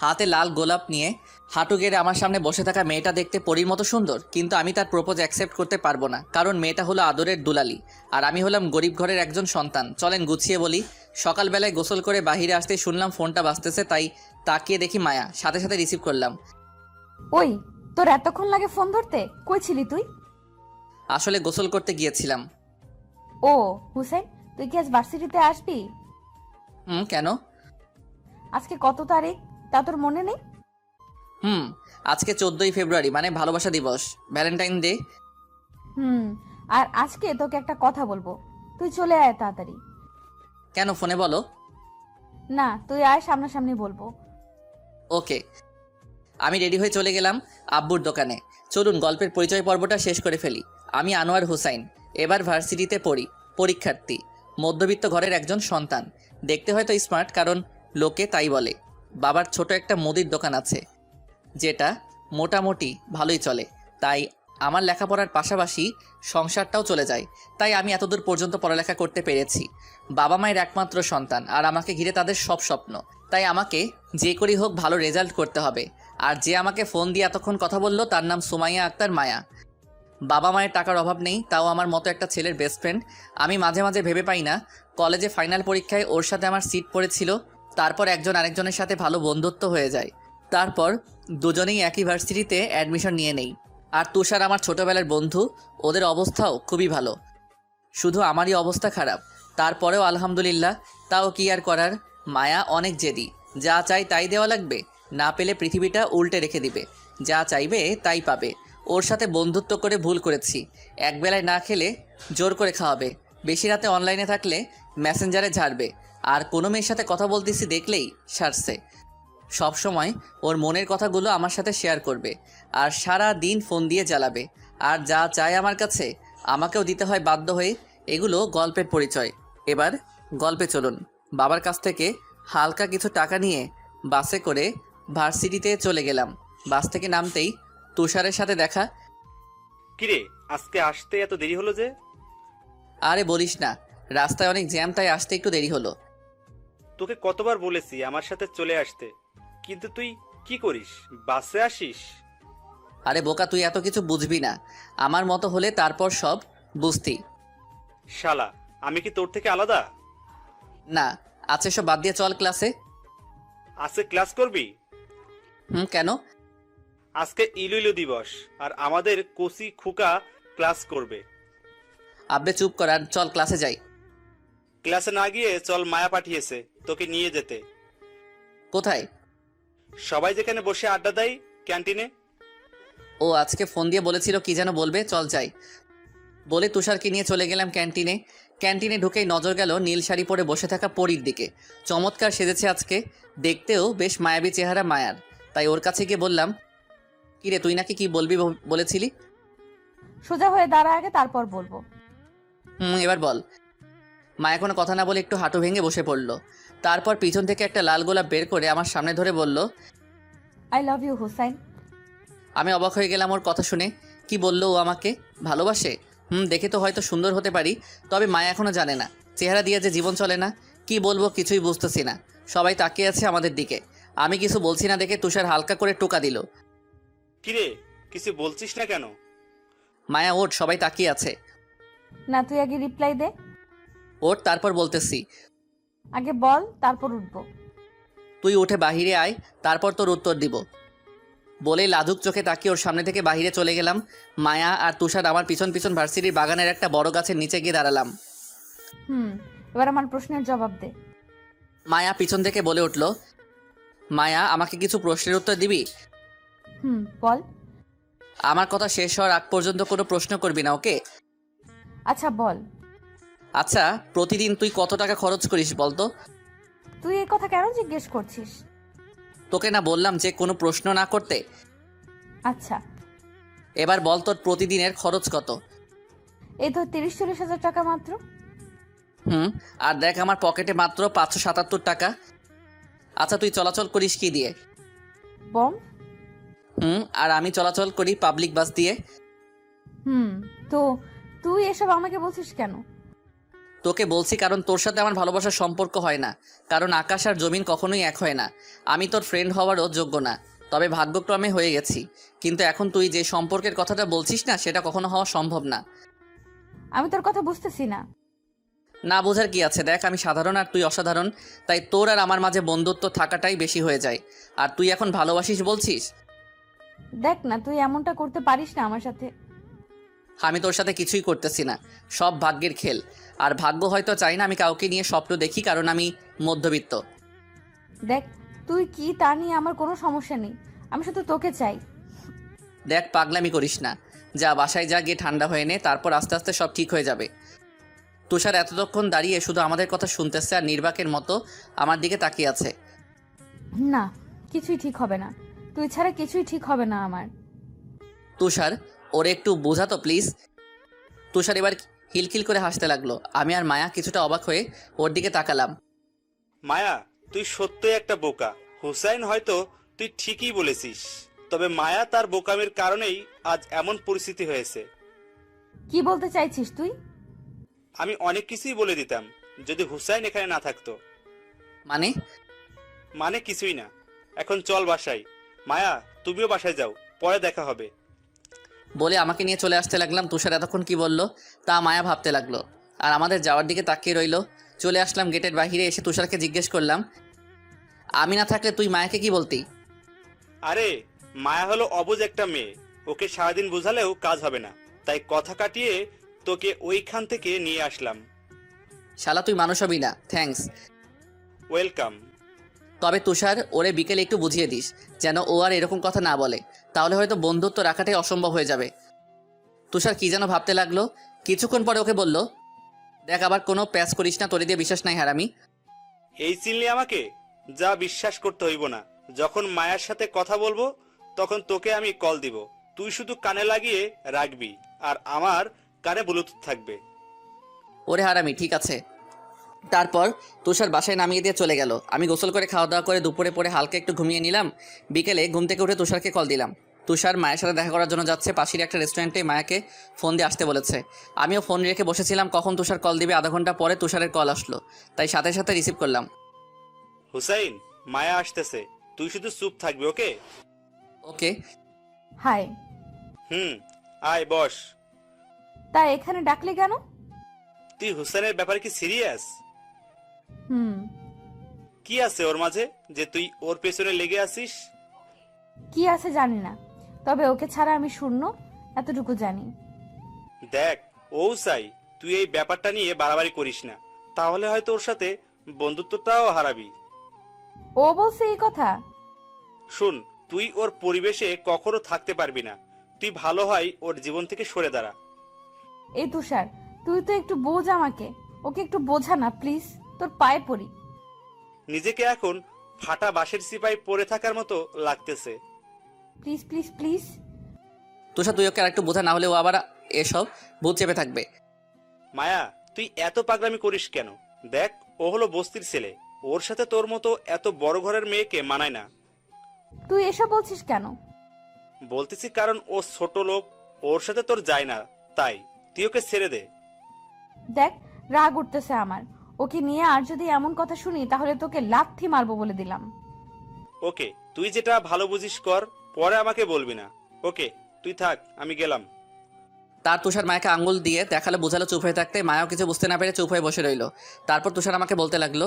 হাতে লাল গোলাপ নিয়ে হাঁটু গেড়ে আমার সামনে বসে থাকা মেয়েটা দেখতে পরীর মতো সুন্দর, কিন্তু আমি তার প্রপোজ অ্যাকসেপ্ট করতে পারবো না, কারণ মেয়েটা হলো আদরের দুলালি আর আমি হলাম গরিব ঘরের একজন সন্তান। চলেন গুছিয়ে বলি। সকালবেলায় গোসল করে বাহিরে আসতেই শুনলাম ফোনটা বাজতেছে, তাই তাকিয়ে দেখি মায়া। সাথে সাথে রিসিভ করলাম। ওই, তোর এতক্ষণ লাগে ফোন ধরতে? কই ছিলি তুই? আসলে গোসল করতে গিয়েছিলাম। ও হুসেন, তুই কি আজ ভার্সিটিতে আসবি? কেন? আজকে কত তারিখ তা তোর মনে নেই? হুম, আজকে 14ই ফেব্রুয়ারি, মানে ভালোবাসা দিবস, ভ্যালেন্টাইন ডে। হুম। আর আজকে তোকে একটা কথা বলবো, তুই চলে আয় তাড়াতাড়ি। কেন, ফোনে বলো। না, তুই আয়, সামনাসামনি বলবো। ওকে। আমি রেডি হয়ে চলে গেলাম আব্বুর দোকানে। চলুন গল্পের পরিচয় পর্বটা শেষ করে ফেলি। আমি আনোয়ার হুসাইন, এবার ভার্সিটিতে পড়ি, পরীক্ষার্থী, মধ্যবিত্ত ঘরের একজন সন্তান। দেখতে হয়তো স্মার্ট, কারণ লোকে তাই বলে। বাবার ছোট একটা মুদির দোকান আছে, যেটা মোটামুটি ভালোই চলে। তাই আমার লেখাপড়ার পাশাপাশি সংসারটাও চলে যায়। তাই আমি এতদূর পর্যন্ত পড়ালেখা করতে পেরেছি। বাবা মায়ের একমাত্র সন্তান, আর আমাকে ঘিরে তাদের সব স্বপ্ন। তাই আমাকে যে করেই হোক ভালো রেজাল্ট করতে হবে। আর যে আমাকে ফোন দিয়ে এতক্ষণ কথা বললো তার নাম সুমাইয়া আক্তার মায়া। বাবা মায়ের টাকার অভাব নেই, তাও আমার মতো একটা ছেলের বেস্ট ফ্রেন্ড। আমি মাঝে মাঝে ভেবে পাই না, কলেজে ফাইনাল পরীক্ষায় ওর সাথে আমার সিট পড়েছিল, তারপর একজন আরেকজনের সাথে ভালো বন্ধুত্ব হয়ে যায়, তারপর দুজনেই একই ভার্সিটিতে অ্যাডমিশন নিয়ে নেই। আর তুষার আমার ছোটোবেলার বন্ধু, ওদের অবস্থাও খুবই ভালো। শুধু আমারই অবস্থা খারাপ। তারপরেও আলহামদুলিল্লাহ। তাও কি আর করার, মায়া অনেক জেদি। যা চাই তাই দেওয়া লাগবে, না পেলে পৃথিবীটা উল্টে রেখে দিবে। যা চাইবে তাই পাবে। ওর সাথে বন্ধুত্ব করে ভুল করেছি। একবেলায় না খেলে জোর করে খাওয়াবে, বেশি রাতে অনলাইনে থাকলে মেসেঞ্জারে ঝাড়বে, আর কোনো মেয়ের সাথে কথা বলতেছি দেখলেই সারছে। সব সময় ওর মনের কথাগুলো আমার সাথে শেয়ার করবে, আর সারা দিন ফোন দিয়ে জ্বালাবে। আর যা চায় আমার কাছে আমাকেও দিতে হয় বাধ্য হয়ে। এগুলো গল্পের পরিচয়। এবার গল্পে চলুন। বাবার কাছ থেকে হালকা কিছু টাকা নিয়ে বাসে করে ভার্সিটিতে চলে গেলাম। বাস থেকে নামতেই তুষারের সাথে দেখা। কিরে, আজকে আসতে এত দেরি হলো যে? আরে বলিস না, রাস্তায় অনেক জ্যাম, তাই আসতে একটু দেরি হলো। তোকে কতবার বলেছি আমার সাথে চলে আসতে, কিন্তু তুই কি করিস, বাসে আসিস? আরে বোকা, তুই এত কিছু বুঝবি না। আমার মতো হলে তারপর সব বুঝতি। শালা, আমি কি তোর থেকে আলাদা? না, আছে, সব বাদ দিয়ে চল ক্লাসে। আজকে ক্লাস করবি? কেন? আজকে ইলুইলু দিবস, আর আমাদের কোসি খুকা ক্লাস করবে। আব্বে চুপ কর আর চল ক্লাসে যাই। ক্লাসে না গিয়ে চল, মায়া পাঠিয়েছে তোকে নিয়ে যেতে। কোথায়? সবাই যেখানে বসে আড্ডা দেয়, ক্যান্টিনে। ও আজকে ফোন দিয়ে বলেছিল কি যেন বলবে, চল যাই। বলে তুষারকে নিয়ে চলে গেলাম ক্যান্টিনে। ক্যান্টিনে ঢুকেই নজর গেল নীল শাড়ি পরে বসে থাকা পরীর দিকে। চমৎকার সেজেছে আজকে, দেখতেও বেশ মায়াবী চেহারা মায়ার। তাই ওর কাছে গিয়ে বললাম, কিরে তুই নাকি কি বলবি বলেছিলি? সোজা হয়ে দাঁড়া আগে, তারপর বলবো। এবার বল। মায়া কোনো কথা না বলে একটু হাঁটু ভেঙে বসে পড়ল। তারপর পিছন থেকে একটা লাল গোলাপ বের করে আমার সামনে ধরে বলল, আই লাভ ইউ হুসাইন। আমি অবাক হয়ে গেলাম ওর কথা শুনে। কি বললো ও আমাকে ভালোবাসে? দেখে তো হয়তো সুন্দর হতে পারি, তবে মায়া এখনও জানে না চেহারা দিয়ে যে জীবন চলে না। কি বলবো কিছুই বুঝতেছি না। সবাই তাকিয়ে আছে আমাদের দিকে। আমি কিছু বলছি না দেখে তুষার হালকা করে টোকা দিল। কিরে, কিছু বলছিস না কেন? মায়া ওঠ, সবাই তাকিয়ে আছে। না, তুই আগে রিপ্লাই দে। ওঠ, তারপর বলতেছি। আগে বল, তারপর উঠবো। তুই উঠে বাহিরে আয়, তারপর তোর উত্তর দিব। বলেই লাজুক চোখে তাকিয়ে ওর সামনে থেকে বাহিরে চলে গেলাম। মায়া আর তুষার আমার পিছন পিছন ভার্সিটির বাগানের একটা বড় গাছের নিচে গিয়ে দাঁড়ালাম। এবার আমার প্রশ্নের জবাব দে। মায়া পিছন থেকে বলে উঠল, মায়া আমাকে কিছু প্রশ্নের উত্তর দিবি? বল। আমার কথা শেষ হওয়ার আগ পর্যন্ত কোনো প্রশ্ন করবি না, ওকে? আচ্ছা বল। আচ্ছা, প্রতিদিন তুই কত টাকা খরচ করিস বলতো? তুই এই কথা কেন জিজ্ঞেস করছিস? তোকে না বললাম যে কোনো প্রশ্ন না করতে? আচ্ছা, এবার বল তোর প্রতিদিনের খরচ কত? এই ধর 30-40 হাজার টাকা মাত্র। আর দেখ আমার পকেটে মাত্র 577 টাকা। আচ্ছা, তুই চলাচল করিস কি দিয়ে? বম। আর আমি চলাচল করি পাবলিক বাস দিয়ে। তো তুই এসব আমাকে বলছিস কেন? তোকে বলছি কারণ তোর সাথে আমার ভালোবাসার সম্পর্ক হয় না, কারণ আকাশ আর জমিন কখনোই এক হয় না। আমি তোর ফ্রেন্ড হওয়ারও যোগ্য না, তবে ভাগ্যক্রমে হয়ে গেছি। কিন্তু এখন তুই যে সম্পর্কের কথাটা বলছিস না, সেটা কখনো হওয়া সম্ভব না। আমি তোর কথা বুঝতেছি না। না বোঝার কি আছে, দেখ আমি সাধারণ আর তুই অসাধারণ, তাই তোর আর আমার মাঝে বন্ধুত্ব থাকাটাই বেশি হয়ে যায়। আর তুই এখন ভালোবাসিস বলছিস? দেখ না, তুই এমনটা করতে পারিস না আমার সাথে। আমি তোর সাথে কিছুই করতেছি না, সব ভাগ্যের খেল। আর ভাগ্য হয়তো চাই না আমি কাউকে নিয়ে স্বপ্ন দেখি, কারণ আমি মধ্যবিত্ত। দেখ, তুই কি তা নিয়ে আমার কোনো সমস্যা নেই, আমি শুধু তোকে চাই। দেখ পাগলামি করিস না, যা বাসায় যা, গিয়ে ঠান্ডা হয়ে নে, তারপর আস্তে আস্তে সব ঠিক হয়ে যাবে। তুষার এতক্ষণ দাঁড়িয়ে শুধু আমাদের কথা শুনতেছে আর নির্বাকের মতো আমার দিকে তাকিয়ে আছে। না, কিছুই ঠিক হবে না, তুই ছাড়া কিছুই ঠিক হবে না আমার। তুষার, ওরে একটু বোঝা তো প্লিজ। তুষার এবার হিলখিল করে হাসতে লাগলো। আমি আর মায়া কিছুটা অবাক হয়ে ওর দিকে তাকালাম। মায়া, তুই সত্যই একটা বোকা। হুসাইন হয়তো তুই ঠিকই বলেছিস, তবে মায়া তার বোকামির কারণেই আজ এমন পরিস্থিতি হয়েছে। কি বলতে চাইছিস তুই? আমি অনেক কিছুই বলে দিতাম যদি হুসাইন এখানে না থাকতো। মানে? মানে কিছুই না। এখন চল বাসায়। মায়া, তুমিও বাসায় যাও, পরে দেখা হবে। বলে আমাকে নিয়ে চলে আসতে লাগলাম। তুষার এতক্ষণ কি বলল তা মায়া ভাবতে লাগলো, আর আমাদের যাওয়ার দিকে তাকিয়ে রইলো। চলে আসলাম গেটের বাইরে, এসে তুষারকে জিজ্ঞেস করলাম, আমি না থাকলে তুই মায়াকে কি বলতি? আরে, মায়া হলো অবুঝ একটা মেয়ে, ওকে সারাদিন বোঝালেও কাজ হবে না, তাই কথা কাটিয়ে তোকে ওইখান থেকে নিয়ে আসলাম। শালা তুই মানুষ হবি না, থ্যাঙ্কস। ওয়েলকাম। তবে তুষার, ওরে বিকেলে একটু বুঝিয়ে দিস যেন ও আর এরকম কথা না বলে, তাহলে হয়তো বন্ধুত্ব রাখাটাই অসম্ভব হয়ে যাবে। তুষার কি যেন ভাবতে লাগলো। কিছুক্ষণ পরে ওকে বলল, দেখ আবার কোনো প্যাচ করিস না, তোরে দিয়ে বিশ্বাস নাই হারামি। এই চিনলি আমাকে? যা, বিশ্বাস করতে হইব না। যখন মায়ার সাথে কথা বলবো তখন তোকে আমি কল দিব, তুই শুধু কানে লাগিয়ে রাখবি, আর আমার কানে ব্লুটুথ থাকবে। ওরে হারামি, ঠিক আছে। তারপর তুষার বাসায় নামিয়ে দিয়ে চলে গেল। আমি গোসল করে খাওয়া দাওয়া করে দুপুরে পরে হালকা একটু ঘুমিয়ে নিলাম। বিকেলে ঘুম থেকে উঠে তুষারকে কল দিলাম। তুষার মায়ের সাথে দেখা করার জন্য যাচ্ছে, পাশের একটা রেস্টুরেন্টে মায়াকে ফোন দিয়ে আসতে বলেছে। আমিও ফোন রেখে বসেছিলাম কখন তুষার কল দিবে। আধা ঘন্টা পরে তুষারের কল আসলো, তাই সাথে সাথে রিসিভ করলাম। হুসাইন, মায়া আসতেছে, তুই শুধু চুপ থাকবি, ওকে? ওকে। হাই। আয় বস। তা এখানে ডাকলি কেন? তুই হুসাইনের ব্যাপারে কি সিরিয়াস? হুম। কি আছে ওর মাঝে যে তুই ওর পেছনে লেগে আছিস? কি আছে জানি না, তবে ওকে ছাড়া আমি শূন্য, এতটুকু জানি। দেখ, ও চাই তুই এই ব্যাপারটা নিয়ে বাড়াবাড়ি করিস না, তাহলে হয়তো ওর সাথে বন্ধুত্বটাও হারাবি। ও বলছে এই কথা? শুন, তুই ওর পরিবেশে কখনো থাকতে পারবি না, তুই ভালো হয় ওর জীবন থেকে সরে দাঁড়া। এই তুষার, তুই তো একটু বোঝ আমাকে, ওকে একটু বোঝা না প্লিজ, তোর পায়ে পড়ি। নিজেকে এখন ফাটা বাঁশের সিপাই পড়ে থাকার মতো লাগতেছে। Please please please. তুষার, তুই ওকে আরেকটু বোঝা, না হলে ও আবার এসব ভূত চেপে থাকবে। মায়া, তুই এত পাগলামি করিস কেন? দেখ, ও হলো বস্তির ছেলে, ওর সাথে তোর মতো এত বড় ঘরের মেয়েকে মানায় না। তুই এসব বলছিস কেন? বলতেছি কারণ ও ছোট লোক, ওর সাথে তোর যায় না, তাই তুই ওকে ছেড়ে দে। দেখ, রাগ উঠতেছে আমার, ওকে নিয়ে আর যদি এমন কথা শুনি তাহলে তোকে লাথি মারবো বলে দিলাম। ওকে, তুই যেটা ভালো বুঝিস কর, পরে আমাকে বলবি না। ওকে, তুই থাক, আমি গেলাম। তার তুষার মায়াকে আঙ্গুল দিয়ে দেখালে বোঝালো চুপ হয়ে থাকতে। মায়াও কিছু বুঝতে না পেরে চুপ হয়ে বসে রইল। তারপর তুষার আমাকে বলতে লাগলো,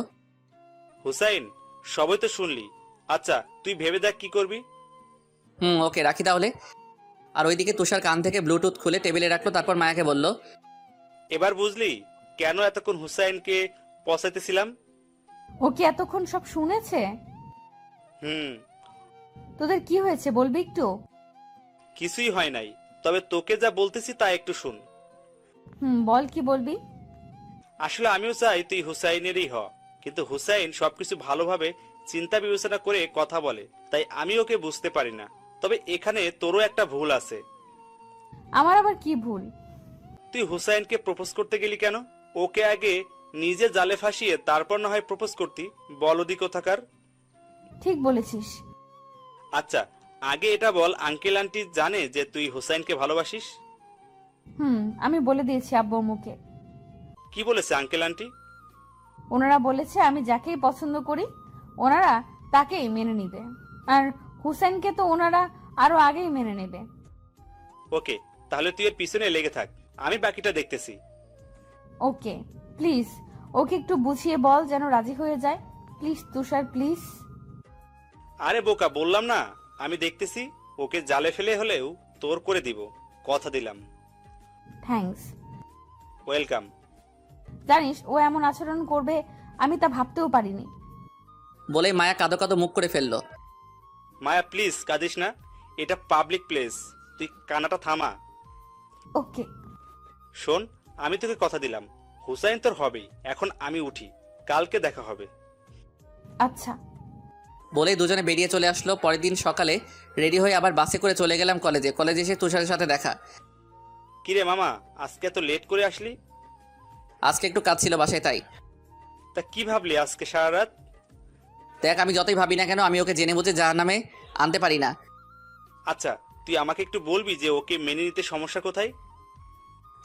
হুসাইন, সবই তো শুনলি, আচ্ছা তুই ভেবে দেখ কি করবি। ওকে রাখি তাহলে। আর ওইদিকে তুষার কান থেকে ব্লুটুথ খুলে টেবিলে রাখলো। তারপর মায়াকে বলল, এবার বুঝলি কেন এতক্ষণ হুসাইনকে পচাইতেছিলাম? ও কি এতক্ষণ সব শুনেছে? হুম। তোদের কি হয়েছে বলবি একটু? কিছুই হয় নাই, তবে তোকে যা বলতেছি তা একটু শুন। বল, কি বলবি? আসলে আমিও চাই তুই হুসাইনেরই হ, কিন্তু হুসাইন সবকিছু ভালোভাবে চিন্তা বিবেচনা করে কথা বলে, তাই আমি ওকে বুঝতে পারি না। তবে এখানে তোরও একটা ভুল আছে। আমার আবার কি ভুল? তুই হুসাইনকে প্রপোজ করতে গেলি কেন? ওকে আগে নিজে জালে ফাঁসিয়ে তারপর না হয় প্রপোজ করতি, বলদি কোথাকার। ঠিক বলেছিস। আচ্ছা, আগে এটা বল, আঙ্কেল আন্টি জানে যে তুই হুসাইনকে ভালোবাসিস? আমি বলে দিয়েছি আব্বু মুখে। কি বলেছে আঙ্কেল আন্টি? ওনারা বলেছে আমি যাকেই পছন্দ করি ওনারা তাকেই মেনে নিবে, আর হুসেনকে তো ওনারা আরো আগেই মেনে নেবে। ওকে, তাহলে তুই এর পিছনে লেগে থাক, আমি বাকিটা দেখতেছি। ওকে প্লিজ, ওকে একটু বুঝিয়ে বল যেন রাজি হয়ে যায়। Please Tushar, please. আরে বোকা, বললাম না আমি দেখতেছি। ওকে জালে ফেলে হলেও তোর করে দিব, কথা দিলাম। থ্যাঙ্কস। ওয়েলকাম। জানিস ও এমন আচরণ করবে আমি তা ভাবতেও পারিনি। বলে মায়া কাঁদো কাঁদো মুখ করে ফেললো। মায়া প্লিজ কাঁদিস না, এটা পাবলিক প্লেস, তুই কানাটা থামা। ওকে। শোন, আমি তোকে কথা দিলাম, হুসাইন তোর হবেই। এখন আমি উঠি, কালকে দেখা হবে। আচ্ছা। বলেই দুজনে বেরিয়ে চলে আসলো। পরের দিন সকালে রেডি হয়ে আবার বাসে করে চলে গেলাম কলেজে। কলেজে এসে তুষারের সাথে দেখা। কিরে মামা, আজকে এত লেট করে আসলি? আজকে একটু কাজ ছিল বাসায়, তাই। তা কি ভাবলি আজকে সারা রাত? দেখ, আমি যতই ভাবি না কেন আমি ওকে জেনে বুঝে জাহান্নামে আনতে পারি না। আচ্ছা, তুই আমাকে একটু বলবি যে ওকে মেনে নিতে সমস্যা কোথায়?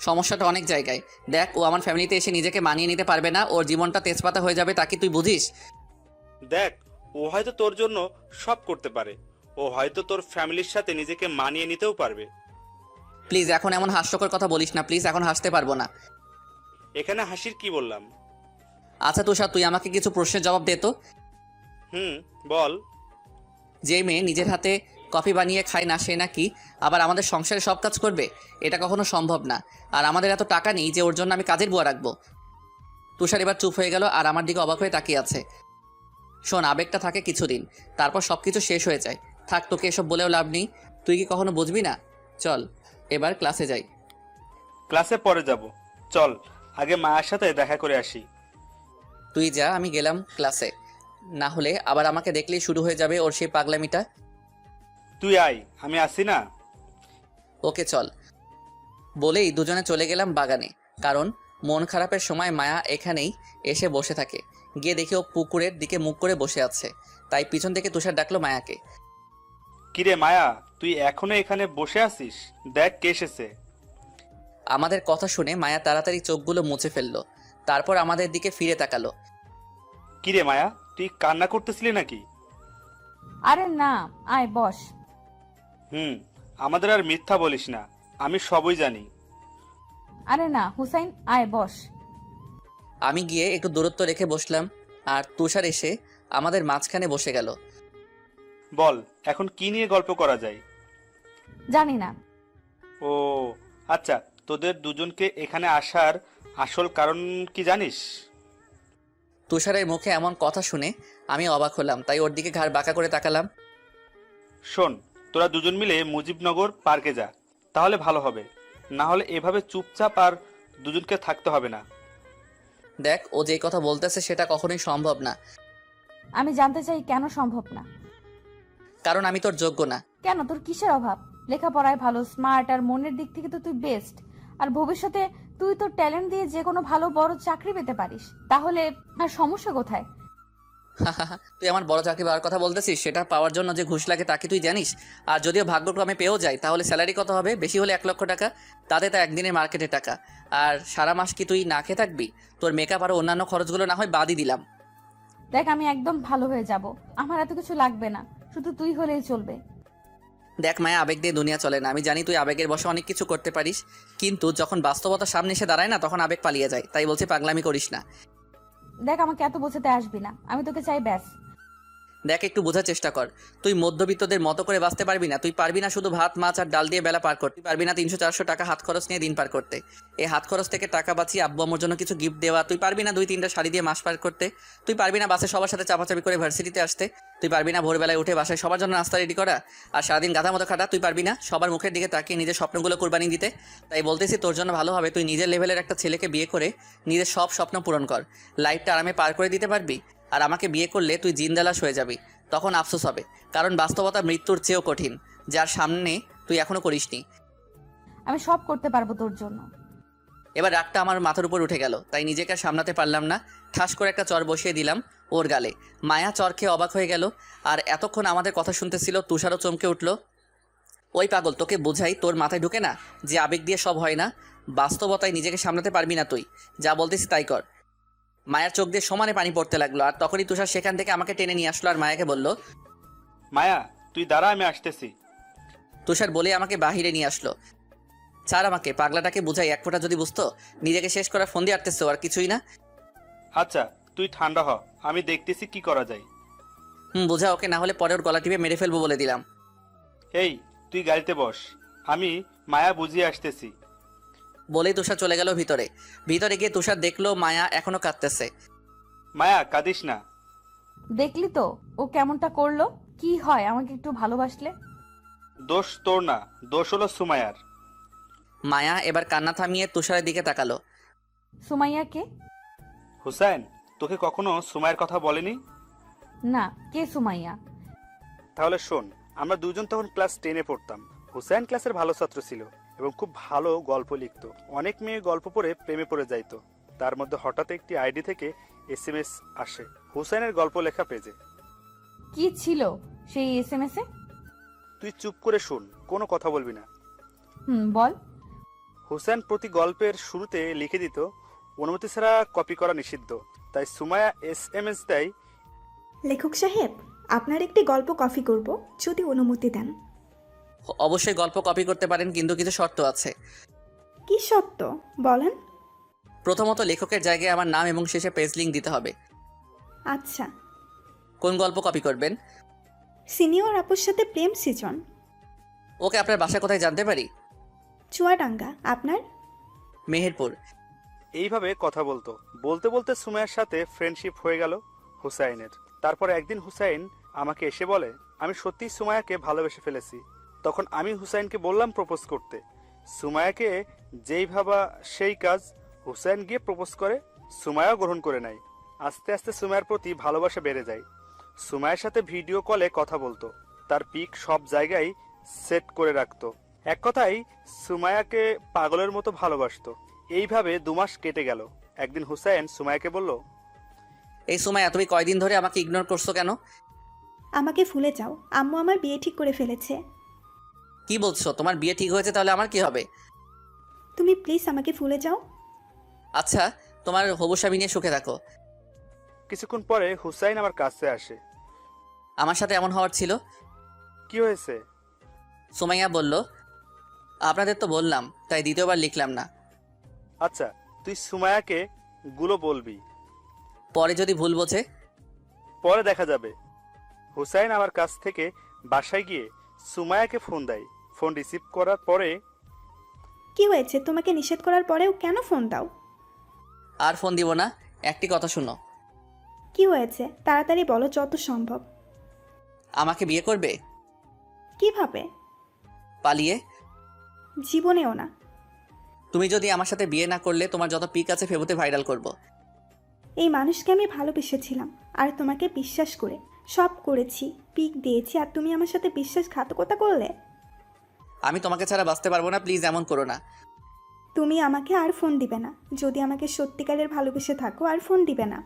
সমস্যাটা অনেক জায়গায়। দেখ, ও আমার ফ্যামিলিতে এসে নিজেকে মানিয়ে নিতে পারবে না, ওর জীবনটা তেজপাতা হয়ে যাবে, তা কি তুই বুঝিস? দেখ, ও হয়তো তোর জন্য সব করতে পারে, ও হয়তো তোর ফ্যামিলির সাথে নিজেকে মানিয়ে নিতেও পারবে। প্লিজ এখন এমন হাস্যকর কথা বলিস না, প্লিজ এখন হাসতে পারবো না। এখানে হাসির কি বললাম? আচ্ছা তুষার, তুই আমাকে কিছু প্রশ্নের জবাব দে তো। বল। যে মেয়ে নিজের হাতে কফি বানিয়ে খায় না, সে নাকি আবার আমাদের সংসারে সব কাজ করবে? এটা কখনো সম্ভব না। আর আমাদের এত টাকা নেই যে ওর জন্য আমি কাজের বুয়া রাখবো। তুষার এবার চুপ হয়ে গেল আর আমার দিকে অবাক হয়ে তাকিয়ে আছে। শোন, আবেগটা থাকে কিছুদিন, তারপর সব কিছু শেষ হয়ে যায়। থাক, তোকে এসব বলেও লাভ নেই, তুই কি কখনো বুঝবি না? চল এবার ক্লাসে যাই। ক্লাসে পরে যাব, চল আগে মায়ের সাথে দেখা করে আসি। তুই যা, আমি গেলাম ক্লাসে। না হলে আবার আমাকে দেখলেই শুরু হয়ে যাবে ওর সেই পাগলামিটা। তুই আয়, আমি আসি না। ওকে চল। বলেই দুজনে চলে গেলাম বাগানে, কারণ মন খারাপের সময় মায়া এখানেই এসে বসে থাকে। গিয়ে দেখি ও পুকুরের দিকে মুখ করে বসে আছে, তাই পিছন থেকে তুষার ডাকলো মায়াকে। কিরে মায়া, তুই এখনো এখানে বসে আছিস? দেখ কে এসেছে। আমাদের কথা শুনে মায়া তাড়াতাড়ি চোখগুলো মুছে ফেললো, তারপর আমাদের দিকে ফিরে তাকালো। কিরে মায়া, তুই কান্না করতেছিলি নাকি? আরে না, আয় বস। আমাদের আর মিথ্যা বলিস না, আমি সবই জানি। আরে না হুসাইন, আয় বস। আমি গিয়ে একটু দূরত্ব রেখে বসলাম, আর তুষার এসে আমাদের মাঝখানে বসে গেল। বল, এখন কি নিয়ে গল্প করা যায়? জানি না। ও আচ্ছা, তোদের দুজনকে এখানে আসার আসল কারণ কি জানিস? তুষারের মুখে এমন কথা শুনে আমি অবাক হলাম, তাই ওর দিকে ঘাড় বাঁকা করে তাকালাম। শোন, তোরা দুজন মিলে মুজিবনগর পার্কে যা, তাহলে ভালো হবে। না হলে এভাবে চুপচাপ আর দুজনকে থাকতে হবে না। দেখ, ও যেই কথা বলতেছে সেটা কখনোই সম্ভব না। আমি জানতে চাই কেন সম্ভব না? কারণ আমি তোর যোগ্য না। কেন, তোর কিসের অভাব? লেখাপড়ায় ভালো, স্মার্ট, আর মনের দিক থেকে তো তুই বেস্ট। আর ভবিষ্যতে তুই তোর ট্যালেন্ট দিয়ে যে কোনো ভালো বড় চাকরি পেতে পারিস। তাহলে আর সমস্যা কোথায়? তুই আমার বড় চাকরি পাওয়ার কথা বলতেছিস, সেটা পাওয়ার জন্য যে ঘুষ লাগে তা কি তুই জানিস? আর যদিও ভাগ্যক্রমে পেয়েও যায়, তাহলে স্যালারি কত হবে? বেশি হলে 1 লক্ষ টাকা, তাতে তা একদিনের মার্কেটের টাকা। আর সারা মাস কি তুই না খেয়ে থাকবি? তোর মেকআপ আর অন্যান্য খরচগুলো না হয় বাদই দিলাম। দেখ, আমি একদম ভালো হয়ে যাব, আমার এত কিছু লাগবে না, শুধু তুই হলেই চলবে। দেখ মায়া, আবেগ দিয়ে দুনিয়া চলে না। আমি জানি তুই আবেগের বশে অনেক কিছু করতে পারিস, কিন্তু যখন বাস্তবতার সামনে এসে দাঁড়ায় না, তখন আবেগ পালিয়ে যায়। তাই বলছি, পাগলামি করিস না। দেখ, আমাকে এত বোঝাতে আসবি না, আমি তোকে চাই ব্যাস। দেখ, একটু বোঝার চেষ্টা কর। তুই মধ্যবিত্তদের মতো করে বাঁচতে পারবি না। তুই পারবি না শুধু ভাত মাছ আর ডাল দিয়ে বেলা পার করতে, তুই পারবি না 300-400 টাকা হাত খরচ নিয়ে দিন পার করতে। এই হাত খরচ থেকে টাকা বাঁচিয়ে আব্বু আম্মুর জন্য কিছু গিফট দেওয়া। তুই পারবি না 2-3টা শাড়ি দিয়ে মাস পার করতে। তুই পারবি না বাসে সবার সাথে চাপাচাপি করে ভার্সিটিতে আসতে। তুই পারবি না ভোরবেলায় উঠে বাসায় সবার জন্য নাস্তা রেডি করা আর সারাদিন গাধা মতো খাটা। তুই পারবি না সবার মুখের দিকে তাকিয়ে নিজের স্বপ্নগুলো কুরবানি দিতে। তাই বলতেছি, তোর জন্য ভালো হবে তুই নিজের লেভেলের একটা ছেলেকে বিয়ে করে নিজের সব স্বপ্ন পূরণ কর। লাইফটা আরামে পার করে দিতে পারবি। আর আমাকে বিয়ে করলে তুই জিন্দালাশ হয়ে যাবি, তখন আফসোস হবে। কারণ বাস্তবতা মৃত্যুর চেয়েও কঠিন, যার সামনে তুই এখনো করিসনি। আমি সব করতে পারবো তোর জন্য। এবার রাগটা আমার মাথার উপর উঠে গেল, তাই নিজেকে আর সামলাতে পারলাম না। ঠাস করে একটা চর বসিয়ে দিলাম ওর গালে। মায়া চর খেয়ে অবাক হয়ে গেল, আর এতক্ষণ আমাদের কথা শুনতেছিল। তুষারও চমকে উঠল। ওই পাগল, তোকে বোঝাই, তোর মাথায় ঢুকে না যে আবেগ দিয়ে সব হয় না। বাস্তবতায় নিজেকে সামলাতে পারবি না তুই। যা বলতেছি তাই কর। মায়ার চোখ দিয়ে সমানে পানি পড়তে লাগলো, আর তখনই তুষার সেখান থেকে আমাকে টেনে নিয়ে আসলো আর মায়াকে বলল। মায়া তুই দাঁড়া, আমি আসতেছি। তুষার বলে আমাকে বাহিরে নিয়ে আসলো। ছাড় আমাকে, পাগলাটাকে বুঝাই, এক ফোঁটা যদি বুঝতো। নিজেকে শেষ করার ফোন দিয়ে আটতেছো, আর কিছুই না। আচ্ছা তুই ঠান্ডা হ, আমি দেখতেছি কি করা যায়। বোঝা ওকে, না হলে পরে ওর গলা টিপে মেরে ফেলবো বলে দিলাম। এই তুই গাড়িতে বস, আমি মায়া বুঝিয়ে আসতেছি। বলেই তুষার চলে গেল ভিতরে। ভিতরে গিয়ে তুষার দেখলো মায়া এখনো কাঁদতেছে। মায়া কাঁদিস না। দেখলি তো ও কেমনটা করলো। কি হয় আমাকে একটু ভালোবাসলে? দোষ তোর না, দোষ হলো সুমায়ার। মায়া এবার কান্না থামিয়ে তুষারের দিকে তাকালো। সুমাইয়া কে? হুসাইন তোকে কখনো সুমায়ের কথা বলেনি? না, কে সুমাইয়া? তাহলে শোন, আমরা দুজন তখন ক্লাস 10-এ পড়তাম। হুসাইন ক্লাসের ভালো ছাত্র ছিল এবং খুব ভালো গল্প লিখতো। অনেক মেয়ে গল্প পড়ে প্রেমে পড়ে যাইতো। তার মধ্যে হঠাৎ একটি আইডি থেকে এসএমএস আসে হুসাইনের গল্প লেখা পেজে। কি ছিল সেই এসএমএস এ? তুই চুপ করে শুন, কোনো কথা বলবি না। বল। হুসাইন প্রতি গল্পের শুরুতে লিখে দিত, অনুমতি ছাড়া কপি করা নিষিদ্ধ। তাই সুমায়া এসএমএস দেয়, লেখক সাহেব, আপনার একটি গল্প কপি করব, যদি অনুমতি দেন। অবশ্যই গল্প কপি করতে পারেন, কিন্তু কিছু শর্ত আছে। কি শর্ত বলেন? প্রথমত, লেখকের জায়গায় আমার নাম এবং শেষে পেজ লিঙ্ক দিতে হবে। আচ্ছা। কোন গল্প কপি করবেন? সিনিয়র আপুর সাথে প্রেম সিজন। ওকে, আপনার বাসা কোথায় জানতে পারি? চুয়াডাঙ্গা। আপনার? মেহেরপুর। এইভাবে কথা বলতো। বলতে বলতে সুমাইয়ার সাথে ফ্রেন্ডশিপ হয়ে গেল হুসাইনের। তারপর একদিন হুসাইন আমাকে এসে বলে, আমি সত্যিই সুমাইয়াকে ভালোবেসে ফেলেছি। তখন আমি হুসাইনকে বললাম প্রপোজ করতে। সুমাইয়াকে যেই ভাবা সেই কাজ, হুসাইন গিয়ে প্রপোজ করে, সুমাইয়াও গ্রহণ করে নেয়। আস্তে আস্তে সুমাইয়ার প্রতি ভালোবাসা বেড়ে যায়। সুমাইয়ার সাথে ভিডিও কলে কথা বলতো, তার পিক সব জায়গায় সেট করে রাখতো। এক কথায় সুমাইয়াকে পাগলের মতো ভালোবাসতো। এইভাবে 2 মাস কেটে গেল। একদিন হুসাইন সুমাইয়াকে বলল, এই সুমাইয়া, তুমি কয়দিন ধরে আমাকে ইগনোর করছো কেন? আমাকে ভুলে যাও, আম্মু আমার বিয়ে ঠিক করে ফেলেছে। কি বলছো? তোমার বিয়ে ঠিক হয়েছে, তাহলে আমার কি হবে? তুমি প্লিজ আমাকে ভুলে যাও। আচ্ছা, তোমার হবু স্বামী নিয়ে সুখে থাকো। কিছুক্ষণ পরে হুসাইন আমার কাছে আসে। আমার সাথে এমন হওয়ার ছিল। কি হয়েছে? সুমাইয়া বলল, আপনাদের তো বললাম, তাই দ্বিতীয়বার লিখলাম না। আচ্ছা তুই সুমাইয়াকে গুলো বলবি, পরে যদি ভুল বোঝে? পরে দেখা যাবে। হুসাইন আমার কাছ থেকে বাসায় গিয়ে সুমাইয়াকে ফোন দেয়। ফোন রিসিভ করার পরে, কি হয়েছে? তোমাকে নিষেধ করার পরেও কেন ফোন দাও? আর ফোন দিব না, একটি কথা শুনো। কি হয়েছে তাড়াতাড়ি বলো, যত সম্ভব। আমাকে বিয়ে করবে? কিভাবে? পালিয়ে। জীবনেও না। তুমি যদি আমার সাথে বিয়ে না করলে, তোমার যত পিক আছে ফেবুতে ভাইরাল করব। এই মানুষকে আমি ভালোবেসেছিলাম, আর তোমাকে বিশ্বাস করে সব করেছি, পিক দিয়েছি, আর তুমি আমার সাথে বিশ্বাসঘাতকতা করলে। আমি তোমাকে ছাড়া বাঁচতে পারবো না, প্লিজ এমন করো না। তুমি আমাকে আর ফোন দিবে না, যদি আমাকে সত্যিকারের ভালোবেসে থাকো আর ফোন দিবে না।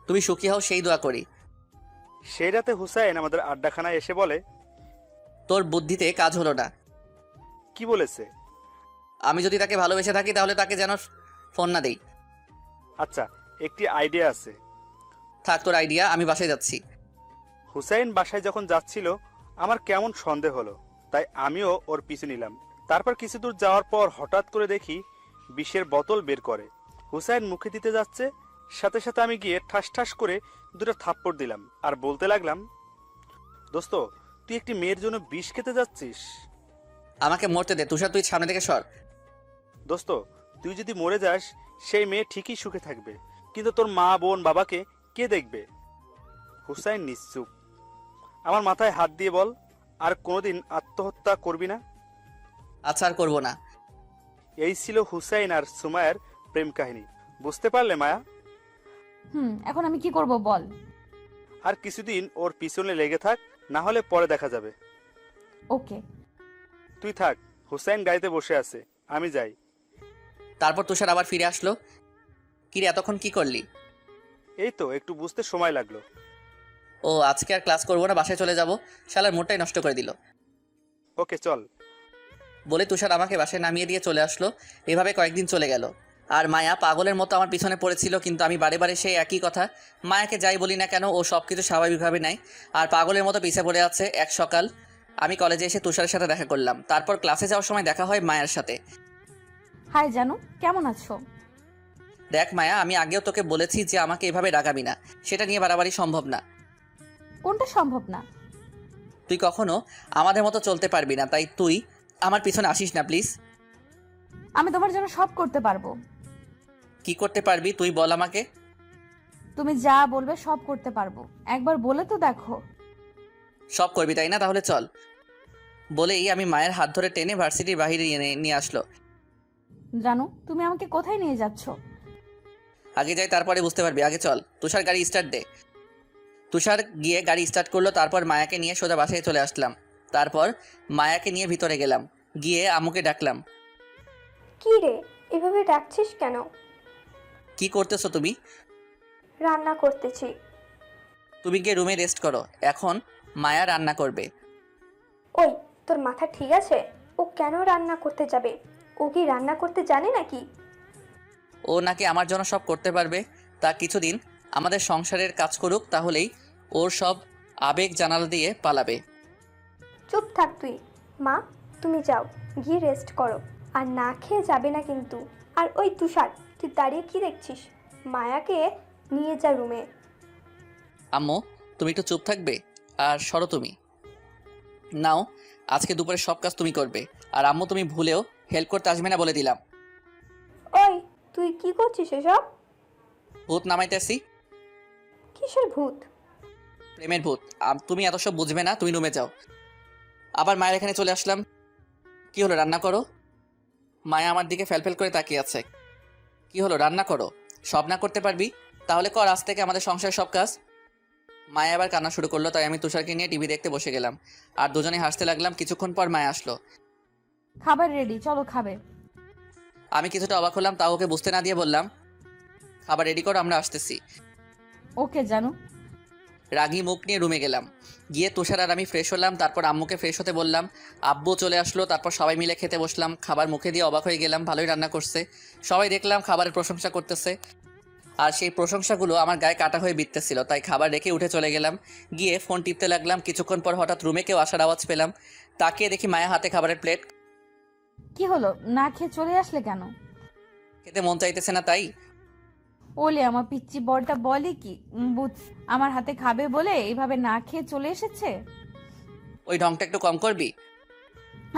তুমি সুখী হও সেই দোয়া করি। সেই রাতে হুসাইন আমাদের আড্ডাখানায় এসে বলে, তোর বুদ্ধিতে কাজ হলো না। কি বলেছে? আমি যদি তাকে ভালোবেসে থাকি, তাহলে তাকে যেন ফোন না দেই। আচ্ছা একটি আইডিয়া আছে। থাক তোর আইডিয়া, আমি বাসায় যাচ্ছি। হুসাইন বাসায় যখন যাচ্ছিল, আমার কেমন সন্দেহ হলো, তাই আমিও ওর পিছু নিলাম। তারপর কিছু দূর যাওয়ার পর হঠাৎ করে দেখি বিষের বোতল বের করে। হুসাইন মুখে দিতে যাচ্ছে, সাথে সাথে আমি গিয়ে ঠাস ঠাস করে 2টা থাপ্পড় দিলাম আর বলতে লাগলাম, দোস্ত তুই একটি মেয়ের জন্য বিষ খেতে যাচ্ছিস? আমাকে মরতে দে তুষার, তুই সামনে থেকে সর। দোস্ত তুই যদি মরে যাস, সেই মেয়ে ঠিকই সুখে থাকবে, কিন্তু তোর মা বোন বাবাকে কে দেখবে? হুসাইন নিশ্চুপ। আমার মাথায় হাত দিয়ে বল, আর কোনোদিন আত্মহত্যা করবি না? আচ্ছা, আর করবো না। এই ছিল হুসাইন আর সুমায়ের প্রেম কাহিনী। বুঝতে পারলে মায়া? এখন আমি কি করব বল। আর কিছুদিন ওর পিছনে লেগে থাক, না হলে পরে দেখা যাবে। ওকে। তুই থাক, হুসাইন গাড়িতে বসে আছে, আমি যাই। তারপর তুষার আবার ফিরে আসলো। কিরে, এতক্ষণ কি করলি? এই তো একটু বুঝতে সময় লাগলো। ও, আজকে আর ক্লাস করবো না, বাসায় চলে যাব। শালার মোডটাই নষ্ট করে দিল। ওকে চল। বলে তুষার আমাকে বাসায় নামিয়ে দিয়ে চলে আসলো। এভাবে কয়েকদিন চলে গেল। আর মায়া পাগলের মতো আমার পিছনে পড়েছিল, কিন্তু আমি বারে বারে সেই একই কথা। মায়াকে যাই বলি না কেন, ও সব কিছু স্বাভাবিকভাবে নেয় আর পাগলের মতো পিছে পড়ে আছে। এক সকাল আমি কলেজে এসে তুষারের সাথে দেখা করলাম, তারপর ক্লাসে যাওয়ার সময় দেখা হয় মায়ার সাথে। হাই জানু, কেমন আছো? দেখ মায়া, আমি আগেও তোকে বলেছি যে আমাকে এভাবে রাগাবি না, সেটা নিয়ে বাড়াবাড়ি সম্ভব না। কোনটা সম্ভব না? তুই কখনো আমাদের মতো চলতে পারবি না, তাই তুই আমার পিছনে আসিস না প্লিজ। আমি তোমার জন্য সব করতে পারবো। কি করতে পারবি তুই বল আমাকে। তুমি যা বলবে সব করতে পারবো, একবার বলে তো দেখো। সব করবি তাই না? তাহলে চল। বলেই আমি মায়ের হাত ধরে টেনে ভার্সিটির বাইরে নিয়ে আসলো। জানু, তুমি আমাকে কোথায় নিয়ে যাচ্ছ? আগে যাই তারপরে বুঝতে পারবি, আগে চল। তুষার গাড়ি স্টার্ট দে। তুষার গিয়ে গাড়ি স্টার্ট করলো, তারপর মায়াকে নিয়ে সোজা বাসায় চলে আসলাম। তারপর মায়াকে নিয়ে ভিতরে গেলাম, গিয়ে আম্মুকে ডাকলাম। কি রে, এভাবে ডাকছিস কেন? কি করতেছো তুমি? রান্না করতেছি। তুমি গিয়ে রুমে রেস্ট করো, এখন মায়া রান্না করবে। ওই, তোর মাথা ঠিক আছে? ও কেন রান্না করতে যাবে? ও কি রান্না করতে জানে নাকি? ও নাকি আমার জন্য সব করতে পারবে, তা কিছুদিন আমাদের সংসারের কাজ করুক, তাহলেই ওর সব আবেগ জানালা দিয়ে পালাবে। চুপ থাক তুই। মা, তুমি যাও, গিয়ে রেস্ট করো, আর না খেয়ে যাবে না কিন্তু। আর ওই তুষার, তুই দাঁড়িয়ে কি দেখছিস? মায়াকে নিয়ে যা রুমে। আম্মু, তুমি একটু চুপ থাকবে আর সরো তুমি। নাও, আজকে দুপুরে সব কাজ তুমি করবে। আর আম্মু, তুমি ভুলেও হেল্প করতে আসবে না বলে দিলাম। ওই, তুই কি করছিস এসব? ভূত নামাইতেছি। কিসের ভূত? প্রেমের ভূত। তুমি এত সব বুঝবে না, তুমি রুমে যাও। আবার মায়ের এখানে চলে আসলাম। কি হলো, রান্না করো। মায়া আমার দিকে ফেলফেল করে তাকিয়ে আছে। কি হলো, রান্না করো। সব না করতে পারবি? তাহলে কর আজ থেকে আমাদের সংসারের সব কাজ। মায়া আবার কান্না শুরু করলো, তাই আমি তুষারকে নিয়ে টিভি দেখতে বসে গেলাম আর দুজনে হাসতে লাগলাম। কিছুক্ষণ পর মায়া আসলো। খাবার রেডি, চলো খাবে। আমি কিছুটা অবাক হলাম, তাও ওকে বুঝতে না দিয়ে বললাম, খাবার রেডি করো, আমরা আসতেছি। ওকে জানু। রাগী মুখ নিয়ে রুমে গেলাম। গিয়ে তুষার আর আমি ফ্রেশ হলাম, তারপর আম্মুকে ফ্রেশ হতে বললাম। আব্বু চলে আসলো, তারপর সবাই মিলে খেতে বসলাম। খাবার মুখে দিয়ে অবাক হয়ে গেলাম, ভালোই রান্না করছে। সবাই দেখলাম খাবারের প্রশংসা করতেছে, আর সেই প্রশংসাগুলো আমার গায়ে কাটা হয়ে বিঁধতেছিল, তাই খাবার রেখে উঠে চলে গেলাম। গিয়ে ফোন টিপতে লাগলাম। কিছুক্ষণ পর হঠাৎ রুমে কেউ আসার আওয়াজ পেলাম। তাকিয়ে দেখি মায়া হাতে খাবারের প্লেট। কি হলো, না খেয়ে চলে আসলে কেন? খেতে মন চাইতেছে না তাই। ওলে আমার পিচ্চি বড়টা বলে কি, বুঝ আমার হাতে খাবে বলে এইভাবে না খেয়ে চলে এসেছে। ওই ঢংটা একটু কম করবি।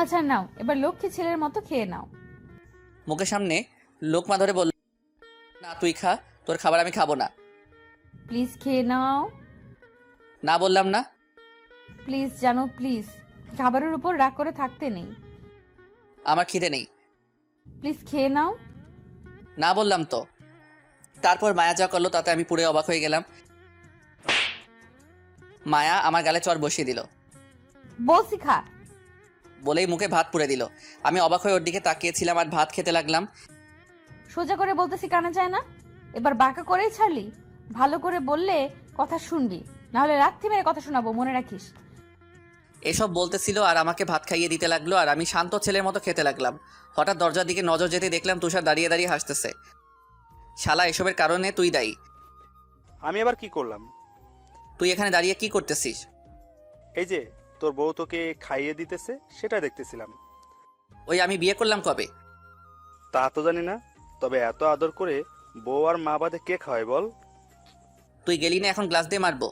আচ্ছা নাও, এবার লক্ষ্মী ছেলের মতো খেয়ে নাও। মুখের সামনে লোকমা ধরে বলল, না তুই খা, তোর খাবার আমি খাবো না। প্লিজ খেয়ে নাও। না বললাম না। প্লিজ জানো, প্লিজ। খাবারের উপর রাগ করে থাকতে নেই। আমার খিদে নেই। প্লিজ খেয়ে নাও। না বললাম তো। তারপর মায়া যা করলো তাতে আমি পুরো অবাক হয়ে গেলাম। মায়া আমার গালে চড় বসিয়ে দিল, বলছি খা। বলেই মুখে ভাত পুড়ে দিল। আমি অবাক হয়ে ওর দিকে তাকিয়েছিলাম আর ভাত খেতে লাগলাম। সোজা করে বলতেছি কানে যায় না, এবার বাঁকা করেই ছাড়লি। ভালো করে বললে কথা শুনবি, নাহলে রাত্রি মেরে কথা শোনাবো, মনে রাখিস। এসব বলতেছিল আর আমাকে ভাত খাইয়ে দিতে লাগলো, আর আমি শান্ত ছেলের মতো খেতে লাগলাম। হঠাৎ দরজার দিকে নজর যেতে দেখলাম তুষার দাঁড়িয়ে দাঁড়িয়ে হাসতেছে। শালা, এসবের কারণে তুই দায়ী। আমি আবার কি করলাম? তুই এখানে দাঁড়িয়ে কি করতেছিস? এই যে তোর বউ তোকে খাইয়ে দিতেছে, সেটা দেখতেছিলাম। ওই আমি বিয়ে করলাম কবে? তা তো জানি না, তবে এত আদর করে বউ আর মা বাদে কে খাওয়ায় বল? তুই গেলি না, এখন গ্লাস দিয়ে মারবো।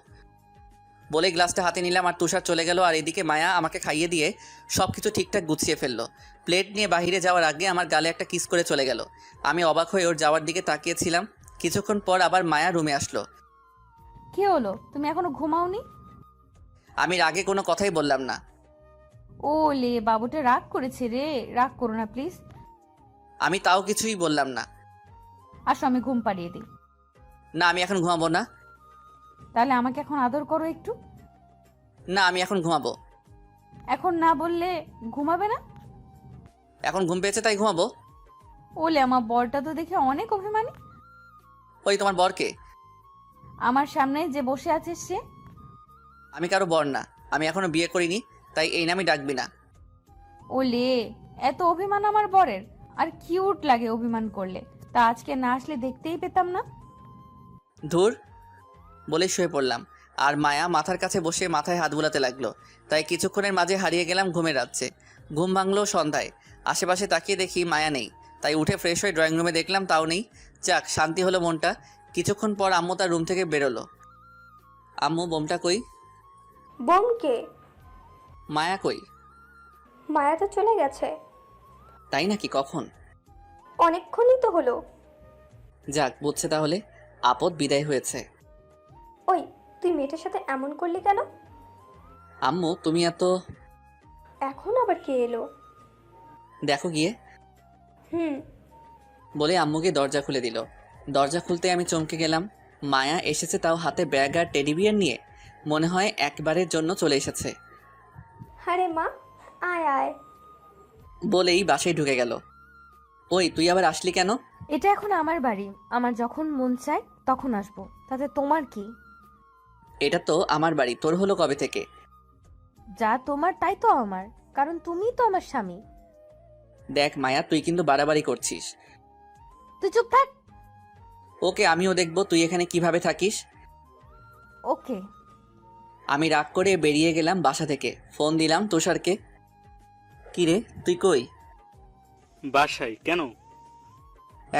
বলে গ্লাসটা হাতে নিলাম আর তুষার চলে গেল। আর এদিকে মায়া আমাকে খাইয়ে দিয়ে সব কিছু ঠিকঠাক গুছিয়ে ফেললো। প্লেট নিয়ে বাহিরে যাওয়ার আগে আমার গালে একটা কিস করে চলে গেল। আমি অবাক হয়ে ওর যাওয়ার দিকে তাকিয়েছিলাম। কিছুক্ষণ পর আবার মায়া রুমে আসলো। কি হলো, তুমি এখনো ঘুমাওনি? আমি রাগে কোনো কথাই বললাম না। ওলে বাবুটা রাগ করেছে রে, রাগ করো না প্লিজ। আমি তাও কিছুই বললাম না। আসো আমি ঘুম পাড়িয়ে দিই। না, আমি এখন ঘুমাবো না। তাহলে আমাকে এখন আদর করো একটু। না, আমি এখন ঘুমাবো। এখন না বললে ঘুমাবে না? এখন ঘুম পেয়েছে তাই ঘুমাবো। ওলে আমার বরটা তো দেখে অনেক অভিমানী। ওই তোমার বরকে? আমার সামনে যে বসে আছে সে। আমি কারো বর না, আমি এখনো বিয়ে করিনি, তাই এই নামই ডাকবি না। ওলে এত অভিমান আমার বরের? আর কিউট লাগে অভিমান করলে। তা আজকে না আসলে দেখতেই পেতাম না। ধুর বলে শুয়ে পড়লাম। আর মায়া মাথার কাছে বসে মাথায় হাত বুলাতে লাগলো। তাই কিছুক্ষণের মাঝে হারিয়ে গেলাম ঘুমের রাজ্যে। ঘুম ভাঙলো সন্ধ্যায়। আশেপাশে তাকিয়ে দেখি মায়া নেই। তাই উঠে ফ্রেশ হয়ে ড্রয়িং রুমে দেখলাম তাও নেই। যাক, শান্তি হলো মনটা। কিছুক্ষণ পর আম্মু তার রুম থেকে বেরোলো। আম্মু, বোমটা কই? বোমকে? মায়া কই? মায়া তো চলে গেছে। তাই নাকি? কখন? অনেকক্ষণই তো হলো। যাক, বুঝছে তাহলে আপদ বিদায় হয়েছে। ওই, তুই মেয়েটার সাথে এমন করলি কেন? আম্মু, তুমি এত... এখন আবার কে এলো? দেখো গিয়ে। হুম। বলে আম্মুকে দরজা খুলে দিল। দরজা খুলতে আমি চমকে গেলাম। মায়া এসেছে, তাও হাতে ব্যাগ আর টেডি বিয়ার নিয়ে। মনে হয় একবারের জন্য চলে এসেছে। আরে মা, আয় আয়। বলেই বাসায় ঢুকে গেল। ওই, তুই আবার আসলি কেন? এটা এখন আমার বাড়ি, আমার যখন মন চায় তখন আসবো, তাতে তোমার কি? এটা তো আমার বাড়ি, তোর হলো কবে থেকে? যা তোমার তাই তো আমার, কারণ তুমিই তো আমার স্বামী। দেখ মায়া, তুই কিন্তু বাড়াবাড়ি করছিস। তুই চুপ থাক। ওকে, আমিও দেখবো তুই এখানে কিভাবে থাকিস। ওকে। আমি রাগ করে বেরিয়ে গেলাম বাসা থেকে। ফোন দিলাম তুষারকে। কিরে, তুই কই? বাসায় কেন?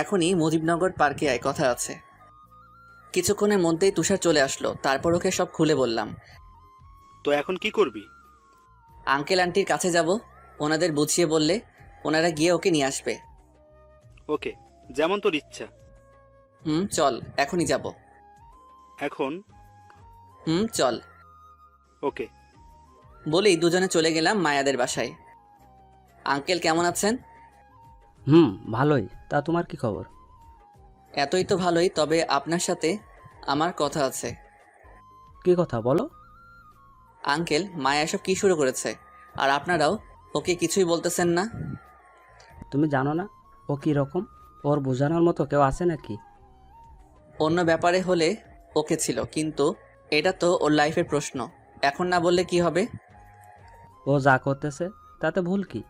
এখনই মুজিবনগর পার্কে আয়, কথা আছে। কিছুক্ষণের মধ্যেই তুষার চলে আসলো। তারপর ওকে সব খুলে বললাম। তো এখন কি করবি? আঙ্কেল আন্টির কাছে যাব, ওনাদের বুঝিয়ে বললে ওনারা গিয়ে ওকে নিয়ে আসবে। ওকে, যেমন তোর ইচ্ছা। চল, এখনই যাব। এখন? চল। ওকে। বলেই দুজনে চলে গেলাম মায়াদের বাসায়। আঙ্কেল কেমন আছেন? ভালোই। তা তোমার কি খবর? এতই তো ভালোই, তবে আপনার সাথে আমার কথা আছে। কি কথা বলো? আঙ্কেল, মায়া এসব কি শুরু করেছে? আর আপনারাও ওকে কিছুই বলতেছেন না? তুমি জানো না ও কি রকম? ওর বোঝানোর মতো কেউ আছে নাকি? অন্য ব্যাপারে হলে ওকে ছিল, কিন্তু এটা তো ওর লাইফের প্রশ্ন। এখন না বললে কি হবে? ও যা করতেছে তাতে ভুল কি?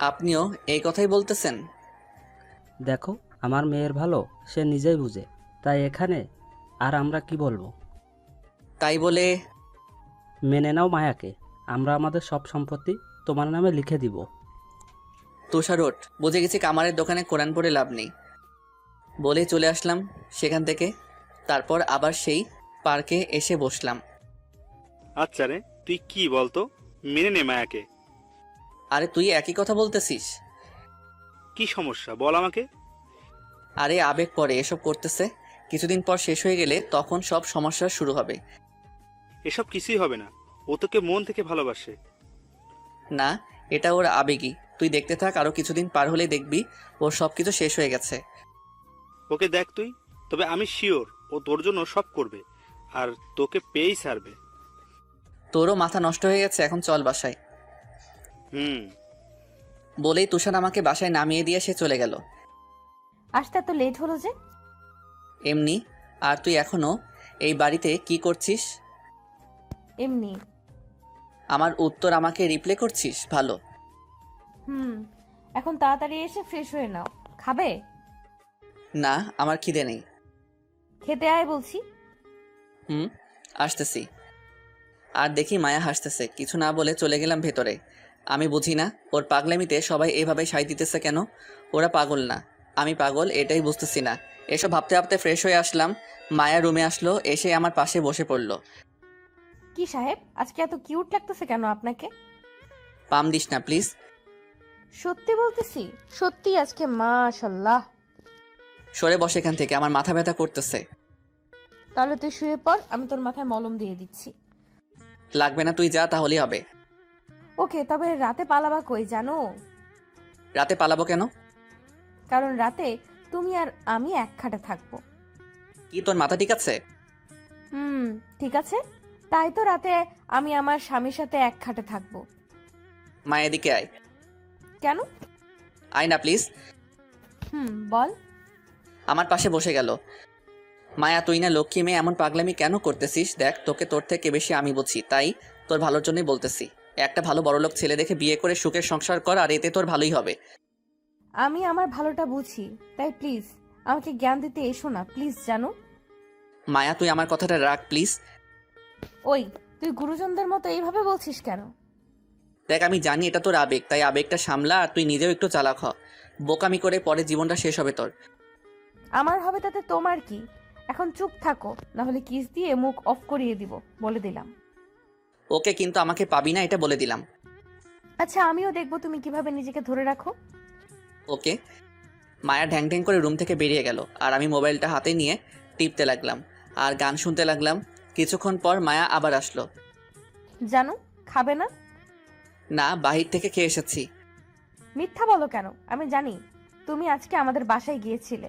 আপনিও এই কথাই বলতেছেন? দেখো, আমার মেয়ের ভালো সে নিজেই বুঝে, তাই এখানে আর আমরা কি বলবো? তাই বলে মেনে নাও মায়াকে, আমরা আমাদের সব সম্পত্তি তোমার নামে লিখে দিব। তুষারোট, বুঝে গেছি কামারের দোকানে কোরআন পড়ে লাভ নেই। বলে চলে আসলাম সেখান থেকে। তারপর আবার সেই পার্কে এসে বসলাম। আচ্ছা রে, তুই কি বলতো? মেনে নে মায়াকে। আরে তুই একই কথা বলতেছিস? কি সমস্যা বল আমাকে। আরে আবেগ পরে এসব করতেছে, কিছুদিন পর শেষ হয়ে গেলে তখন সব সমস্যা শুরু হবে। এসব কিছুই হবে না, ও তোকে মন থেকে ভালোবাসে। না, এটা ওর আবেগই। তুই দেখতে থাক, আরো কিছুদিন পার হলেই দেখবি ওর সব কিছু শেষ হয়ে গেছে। ওকে দেখ তুই, তবে আমি শিওর ও তোর জন্য সব করবে আর তোকে পেয়েই ছাড়বে। তোরও মাথা নষ্ট হয়ে গেছে, এখন চল বাসায়। বলেই তুষার আমাকে বাসায় নামিয়ে দিয়ে সে চলে গেল। আসতে এত লেট হলো যে? এমনি। আর তুই এখনো এই বাড়িতে কি করছিস? এমনি। আমার উত্তর আমাকে রিপ্লে করছিস? ভালো। এখন তাড়াতাড়ি এসে ফ্রেশ হয়ে নাও। খাবে? না, আমার খিদে নেই। খেতে আয় বলছি। আসতেছি। আর দেখি মায়া হাসতেছে। কিছু না বলে চলে গেলাম ভেতরে। আমি বুঝি না ওর পাগলামিতে সবাই এইভাবে সাই দিতেছে কেন। ওরা পাগল না, আমি পাগল, এটাই বুঝতেছি না। এসব ভাবতে ভাবতে ফ্রেশ হয়ে আসলাম। মায়া রুমে আসলো, এসে আমার পাশে বসে পড়লো। কি সাহেব, আজকে এত কিউট লাগতেছে কেন আপনাকে? পাম দিস না প্লিজ। সত্যি বলতেছি, সত্যি আজকে মাশাআল্লাহ। সরে বসে এখান থেকে, আমার মাথা ব্যথা করতেছে। তাহলে তুই শুয়ে পড়, আমি তোর মাথায় মলম দিয়ে দিচ্ছি। লাগবে না, তুই যা তাহলেই হবে। ওকে, তবে রাতে পালাবা কই জানো? রাতে পালাবো কেন? কারণ রাতে তুমি আর আমি এক খাটে থাকবো। কি তোর মাথা ঠিক আছে? ঠিক আছে। তাই তো রাতে আমি আমার স্বামীর সাথে এক খাটে থাকবো। মায়া এদিকে আয়। কেন? আয় না প্লিজ। বল। আমার পাশে বসে গেল। মায়া, তুই না লক্ষ্মী মেয়ে, এমন পাগলামি কেন করতেছিস? দেখ, তোকে তোর থেকে বেশি আমি বুঝি, তাই তোর ভালোর জন্যই বলতেছি। একটা ভালো বড়লোক ছেলে দেখে বিয়ে করে সুখের সংসার কর, আর এতে তোর ভালোই হবে। আমি আমার ভালোটা বুঝি, তাই প্লিজ আমাকে জ্ঞান দিতে এসো না প্লিজ, জানো। মায়া, তুই আমার কথাটা রাখ প্লিজ। ওই, তুই গুরুজনদের মতো এইভাবে বলছিস কেন? দেখ, আমি জানি এটা তোর আবেগ, তাই আবেগটা সামলা, আর তুই নিজেও একটু চালাক হ। বোকামি করে পরে জীবনটা শেষ হবে তোর। আমার হবে তাতে তোমার কি? এখন চুপ থাকো, না হলে কিস দিয়ে মুখ অফ করিয়ে দিব, বলে দিলাম। ওকে, কিন্তু আমাকে পাবি না, এটা বলে দিলাম। আচ্ছা, আমিও দেখবো তুমি কিভাবে নিজেকে ধরে রাখো। ওকে। মায়া ঢ্যাং ঢ্যাং করে রুম থেকে বেরিয়ে গেল, আর আমি মোবাইলটা হাতে নিয়ে টিপতে লাগলাম আর গান শুনতে লাগলাম। কিছুক্ষণ পর মায়া আবার আসলো। জানো, খাবে না? না, বাহির থেকে খেয়ে এসেছি। মিথ্যা বলো কেন? আমি জানি তুমি আজকে আমাদের বাসায় গিয়েছিলে,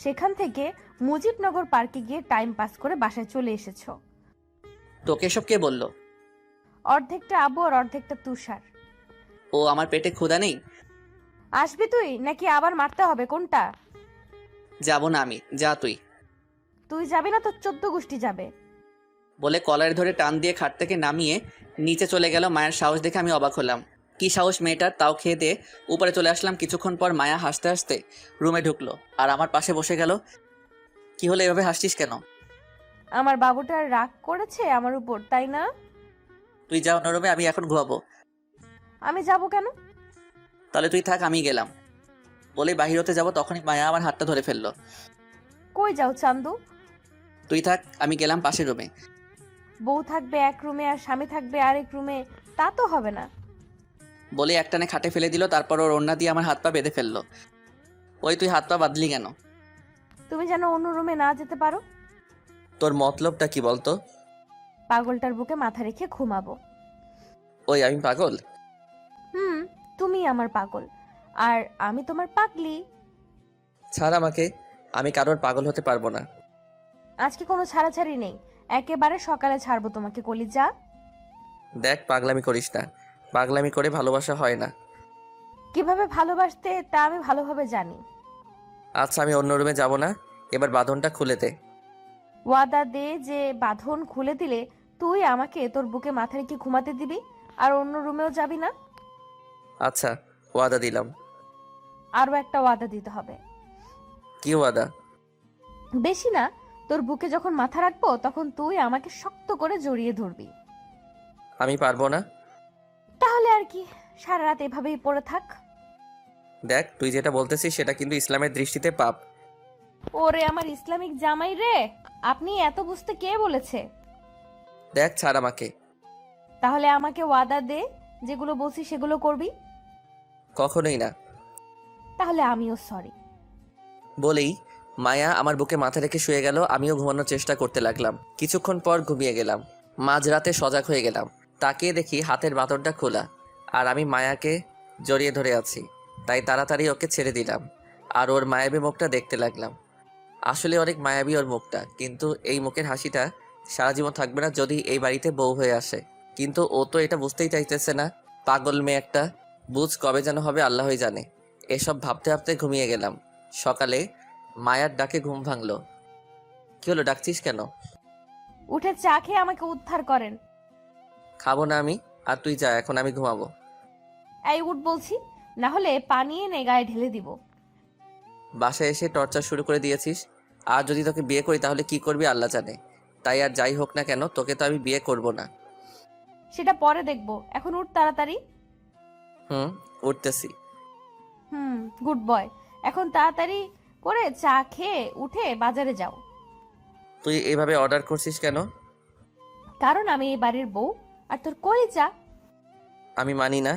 সেখান থেকে মুজিবনগর পার্কে গিয়ে টাইম পাস করে বাসায় চলে এসেছো। তোকে এসব কে বললো? অর্ধেকটা আব্বু আর অর্ধেকটা তুষার। ও, আমার পেটে ক্ষুধা নেই? আসবি তুই নাকি আবার মারতে হবে, কোনটা? যাব না আমি, যা তুই। তুই যাবি না তো 14 গোষ্ঠী যাবে। বলে কলার ধরে টান দিয়ে খাট থেকে নামিয়ে নিচে চলে গেল। মায়ের সাহস দেখে আমি অবাক হলাম। কি সাহস মেয়েটার! তাও খেয়ে দিয়ে উপরে চলে আসলাম। কিছুক্ষণ পর মায়া হাসতে হাসতে রুমে ঢুকলো আর আমার পাশে বসে গেল। কি হলো, এভাবে হাসছিস কেন? আমার বাবুটা রাগ করেছে আমার উপর, তাই না? তুই যা অন্য রুমে, আমি এখন ঘুমাবো। আমি যাব কেন? তাহলে তুই থাক, আমি গেলাম। বলে বাহির হতে যাবো, তখনই মায়া আমার হাতটা ধরে ফেললো। কই যাও চান্দু? তুই থাক, আমি গেলাম পাশের রুমে। বউ থাকবে এক রুমে আর স্বামী থাকবে আরেক রুমে, তা তো হবে না। বলে একটানে খাটে ফেলে দিল, তারপর ওর ওড়না দিয়ে আমার হাত পা বেঁধে ফেললো। ওই, তুই হাত পা বাঁধলি কেন? তুমি যেন অন্য রুমে না যেতে পারো। তোর মতলবটা কি বলতো? পাগলটার বুকে মাথা রেখে ঘুমাবো। ওই, আমি পাগল? তুমি আমার পাগল আর আমি তোমার পাগলি। ছাড় আমাকে, আমি কারোর পাগল হতে পারবো না। আজকে কোনো ছাড়াছাড়ি নেই, একেবারে সকালে ছাড়বো তোমাকে কলিজা। দেখ, পাগলামি করিস না। পাগলামি করে ভালোবাসা হয় না। কিভাবে ভালোবাসতে তা আমি ভালোভাবে জানি। আচ্ছা, আমি অন্য রুমে যাব না, এবার বাঁধনটা খুলে দে। ওয়াদা দে যে বাঁধন খুলে দিলে তুই আমাকে তোর বুকে মাথা রেখে ঘুমাতে দিবি আর অন্য রুমেও যাবি না। আচ্ছা, ওয়াদা দিলাম। আরও একটা ওয়াদা দিতে হবে। কি ওয়াদা? বেশি না, তোর বুকে যখন মাথা রাখবো তখন তুই আমাকে শক্ত করে জড়িয়ে ধরবি। আমি পারবো না। তাহলে আর কি, সারা রাত এভাবেই পড়ে থাক। দেখ, তুই যেটা বলতেছিস সেটা কিন্তু ইসলামের দৃষ্টিতে পাপ। ওরে আমার ইসলামিক জামাই রে, আপনি এত বুঝতে কে বলেছে? দেখ, ছাড় আমাকে। তাহলে আমাকে ওয়াদা দে, যেগুলো বলছি সেগুলো করবি। কখনোই না। তাহলে আমিও সরি। বলেই মায়া আমার বুকে মাথা রেখে শুয়ে গেল। আমিও ঘুমানোর চেষ্টা করতে লাগলাম। কিছুক্ষণ পর ঘুমিয়ে গেলাম। মাঝরাতে সজাগ হয়ে গেলাম। তাকিয়ে দেখি হাতের বাঁধনটা খোলা, আর আমি মায়াকে জড়িয়ে ধরে আছি। তাই তাড়াতাড়ি ওকে ছেড়ে দিলাম আর ওর মায়াবী মুখটা দেখতে লাগলাম। আসলে অনেক মায়াবী ওর মুখটা, কিন্তু এই মুখের হাসিটা সারা জীবন থাকবে না যদি এই বাড়িতে বউ হয়ে আসে। কিন্তু ও তো এটা বুঝতেই চাইতেছে না। পাগল মেয়ে একটা, বুঝ কবে যেন হবে আল্লাহই জানে। এসব ভাবতে ভাবতে ঘুমিয়ে গেলাম। সকালে মায়ার ডাকে ঘুম ভাঙলো। কি হলো, ডাকছিস কেন? উঠে চা খেয়ে আমাকে উদ্ধার করেন। খাবো না আমি, আর তুই যা, এখন আমি ঘুমাবো। এই উঠ বলছি, না হলে পানি এনে গায়ে ঢেলে দিব। বাসায় এসে টর্চার শুরু করে দিয়েছিস। আর যদি তোকে বিয়ে করি তাহলে কি করবি আল্লাহ জানে। তাই আর যাই হোক না কেন, তোকে তো আমি বিয়ে করব না। সেটা পরে দেখবো, এখন উঠ তাড়াতাড়ি। উঠতেছি। Good boy. এখন তাড়াতাড়ি করে চা খেয়ে উঠে বাজারে যাও। তুই এভাবে অর্ডার করছিস কেন? কারণ আমি এই বাড়ির বউ আর তোর কলিজা। আমি মানি না।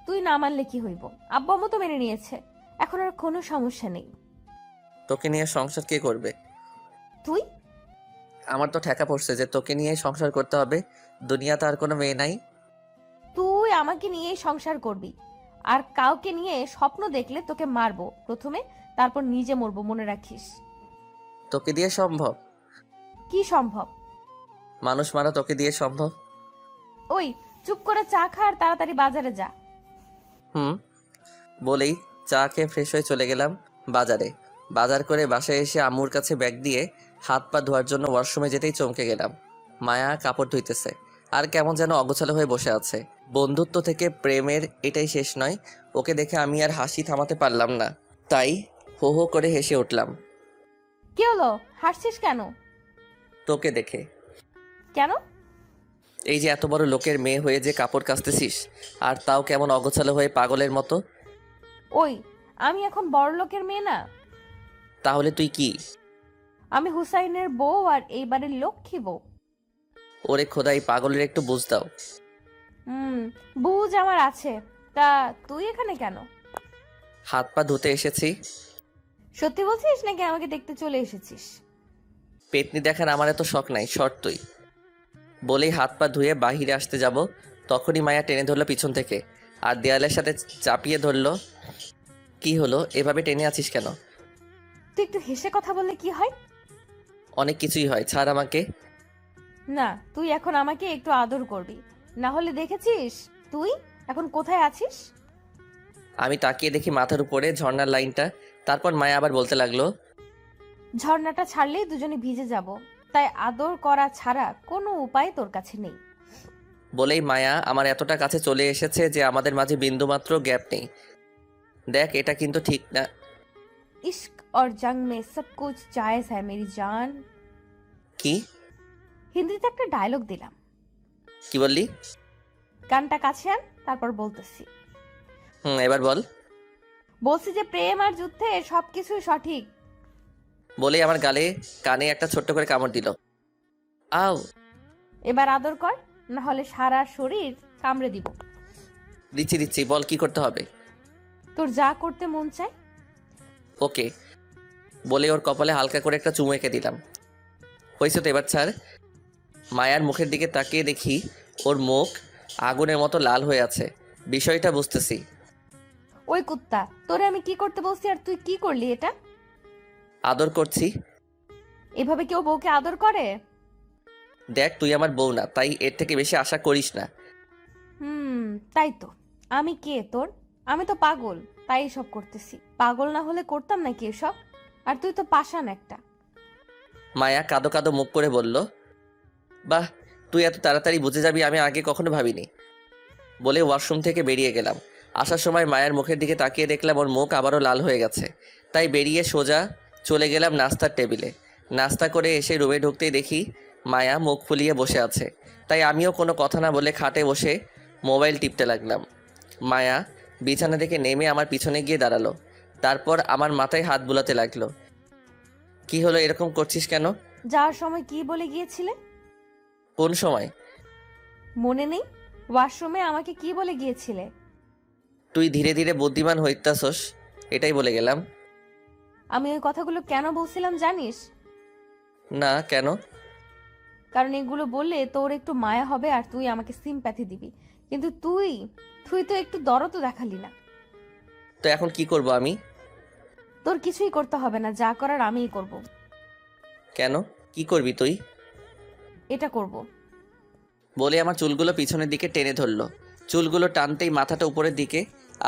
তুই না মানলে কি হইব, আব্বু আম্মু তো মেনে নিয়েছে, এখন আর কোনো সমস্যা নেই। তোকে নিয়ে সংসার কে করবে? তুই? আমার তো ঠেকা পড়ছে যে তোকে নিয়ে সংসার করতে হবে। দুনিয়াতে আর কোনো মেয়ে নাই। তুই আমাকে নিয়ে সংসার করবি, আর কাউকে নিয়ে স্বপ্ন দেখলে তোকে মারবো প্রথমে, তারপর নিজে মরবো, মনে রাখিস। তোকে দিয়ে সম্ভব? কি সম্ভব? মানুষ মারা তোকে দিয়ে সম্ভব? ওই, চুপ করে চা খা আর তাড়াতাড়ি বাজারে যা। বলেই চা খেয়ে ফ্রেশ হয়ে চলে গেলাম বাজারে। বাজার করে বাসায় এসে আম্মুর কাছে ব্যাগ দিয়ে হাত পা ধোয়ার জন্য ওয়াশরুমে যেতেই চমকে গেলাম। মায়া কাপড় ধুইতেছে আর কেমন যেন অগোছালো হয়ে বসে আছে। বন্ধুত্ব থেকে প্রেমের এটাই শেষ নয়। ওকে দেখে আমি আর হাসি থামাতে পারলাম না, তাই হো হো করে হেসে উঠলাম। কি হলো, হাসছিস কেন? তোকে দেখে। কেন? এই যে এত বড় লোকের মেয়ে হয়ে যে কাপড় কাচতেছিস, আর তাও কেমন অগোছালো হয়ে পাগলের মতো। ওই, আমি এখন বড় লোকের মেয়ে না। তাহলে তুই কি? আমি হুসাইনের বউ আর এইবারের লক্ষ্মী বউ। ওরে খোদাই, পাগলের একটু বুঝ দাও। বুঝ আমার আছে। তা তুই এখানে কেন? হাত পা ধুতে এসেছি। সত্যি বলছিস নাকি আমাকে দেখতে চলে এসেছিস? পেতনি দেখার আমার এত শখ নাই, শর্ট তুই। বলেই হাত পা ধুয়ে বাহিরে আসতে যাব, তখনই মায়া টেনে ধরলো পিছন থেকে আর দেয়ালের সাথে চাপিয়ে ধরলো। কি হলো, এভাবে টেনে আছিস কেন? তুই একটু হেসে কথা বললে কি হয়? অনেক কিছুই হয়, ছাড় আমাকে। না, তুই এখন আমাকে একটু আদর করবি, না হলে দেখেছিস তুই এখন কোথায় আছিস। আমি তাকিয়ে দেখি মাথার উপরে ঝর্ণার লাইনটা। তারপর মায়া আবার বলতে লাগলো, ঝর্ণাটা ছাড়লেই দুজনে ভিজে যাব, তাই আদর করা ছাড়া কোনো উপায় তোর কাছে নেই। বলেই মায়া আমার এতটা কাছে চলে এসেছে যে আমাদের মাঝে বিন্দুমাত্র গ্যাপ নেই। দেখ, এটা কিন্তু ঠিক না। इश्क और जंग में सब कुछ जायज है मेरी जान। কি? হিন্দিতে একটা ডায়লগ দিলাম। কি বললি? গানটা কাছে আন, তারপর বলতেছি। এবার বল। বলছি যে প্রেম আর যুদ্ধে সবকিছুই সঠিক। বলেই আমার গালে কানে একটা ছোট্ট করে কামড় দিল। আও। এবার আদর কর, না হলে সারা শরীর কামড়ে দিব। দিচ্ছি দিচ্ছি, বল কি করতে হবে। তোর যা করতে মন চায়। ওকে। বলে ওর কপালে হালকা করে একটা চুমু এঁকে দিলাম। হয়েছে তো, এবার ছাড়। মায়ার মুখের দিকে তাকিয়ে দেখি ওর মুখ আগুনের মতো লাল হয়ে আছে। বিষয়টা বুঝতেছি। ওই কুত্তা, তোরে আমি কি করতে বলছি আর তুই কি করলি এটা? আদর করছি। এভাবে কেউ বউকে আদর করে? দেখ, তুই আমার বউ না, তাই এর থেকে বেশি আশা করিস না। তাই তো। আমি কে তোর? আমি তো পাগল, তাই এসব করতেছি। পাগল না হলে করতাম নাকি এসব? আর তুই তো পাষাণ একটা। মায়া কাদো কাদো মুখ করে বলল, বাহ, তুই এত তাড়াতাড়ি বুঝে যাবি আমি আগে কখনো ভাবিনি। বলে ওয়াশরুম থেকে বেরিয়ে গেলাম। আসার সময় মায়ের মুখের দিকে তাকিয়ে দেখলাম ওর মুখ আবারও লাল হয়ে গেছে। তাই বেরিয়ে সোজা চলে গেলাম নাস্তার টেবিলে। নাস্তা করে এসে রুমে ঢুকতেই দেখি মায়া মুখ ফুলিয়ে বসে আছে। তাই আমিও কোনো কথা না বলে খাটে বসে মোবাইল টিপতে লাগলাম। মায়া বিছানা থেকে নেমে আমার পিছনে গিয়ে দাঁড়ালো। তারপর আমার মাথায় হাত বুলাতে লাগলো। কি হলো, এরকম করছিস কেন? যাওয়ার সময় কি বলে গিয়েছিলে? কোন সময়? মনে নেই? ওয়াশরুমে আমাকে কি বলে গিয়েছিলে? তুই ধীরে ধীরে বুদ্ধিমান হইতাছস, এটাই বলে গেলাম। আমি ওই কথাগুলো কেন বলছিলাম জানিস? না, কেন? কারণ এগুলো বললে তোর একটু মায়া হবে আর তুই আমাকে সিম্প্যাথি দিবি। কিন্তু তুই তুই তো একটু দরদও দেখালি না। তো এখন কি করব আমি? তোর কিছুই করতে হবে না, যা করার আমিই করব। কেন? কি করবি তুই? এটা করব। বলে আমার চুলগুলো পিছনের দিকে টেনে ধরলো। চুলগুলো টানতেই মাথাটা উপরের দিকে,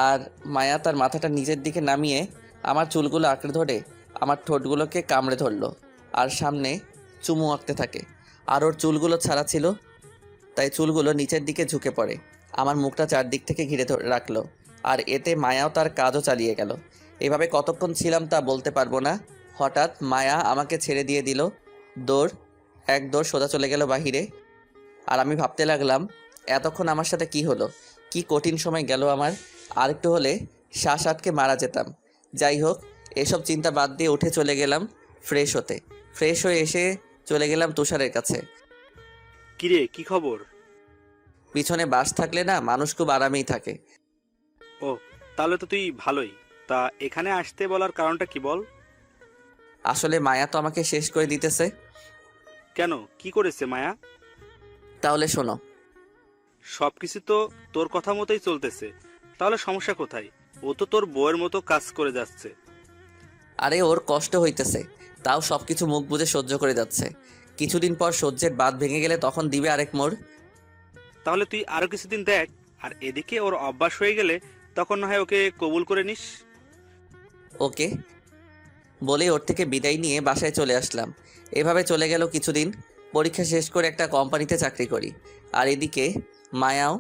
আর মায়া তার মাথাটা নিচের দিকে নামিয়ে আমার চুলগুলো আঁকড়ে ধরে আমার ঠোঁটগুলোকে কামড়ে ধরলো আর সামনে চুমু আঁকতে থাকে। আর ওর চুলগুলো ছাড়া ছিল, তাই চুলগুলো নিচের দিকে ঝুঁকে পড়ে। আমার মুখটা চারদিক থেকে ঘিরে রাখলো, আর এতে মায়াও তার কাজও চালিয়ে গেল। এভাবে কতক্ষণ ছিলাম তা বলতে পারবো না। হঠাৎ মায়া আমাকে ছেড়ে দিয়ে দিল। এক দৌড় সোজা চলে গেল বাহিরে। আর আমি ভাবতে লাগলাম, এতক্ষণ আমার সাথে কি হলো, কি কঠিন সময় গেল আমার। আরেকটু হলে শ্বাস আটকে মারা যেতাম। যাই হোক, এসব চিন্তা বাদ দিয়ে উঠে চলে গেলাম ফ্রেশ হতে। ফ্রেশ হয়ে এসে চলে গেলাম তুষারের কাছে। কিরে, কি খবর? পিছনে বাস থাকলে না, মানুষ খুব আরামেই থাকে। ও, তাহলে তো তুই ভালোই। তা এখানে আসতে বলার কারণটা কি বল? আসলে মায়া তো আমাকে শেষ করে দিতেছে। কেন, কি করেছে মায়া? তাহলে শোনো। সবকিছু তো তোর কথা মতোই চলতেছে, তাহলে সমস্যা কোথায়? ও তো তোর বউয়ের মতো কাজ করে যাচ্ছে। আরে ওর কষ্ট হইতেছে, তাও সব কিছু মুখ বুজে সহ্য করে যাচ্ছে। কিছুদিন পর সহ্যের বাঁধ ভেঙে গেলে তখন দিবে আরেক মোড়। তাহলে তুই আরো কিছুদিন দেখ, আর এদিকে ওর অভ্যাস হয়ে গেলে তখন না হয় ওকে কবুল করে নিস। ওকে। বলে ওর থেকে বিদায় নিয়ে বাসায় চলে আসলাম। এভাবে চলে গেল কিছুদিন। পরীক্ষা শেষ করে একটা কোম্পানিতে চাকরি করি। আর এদিকে মায়াও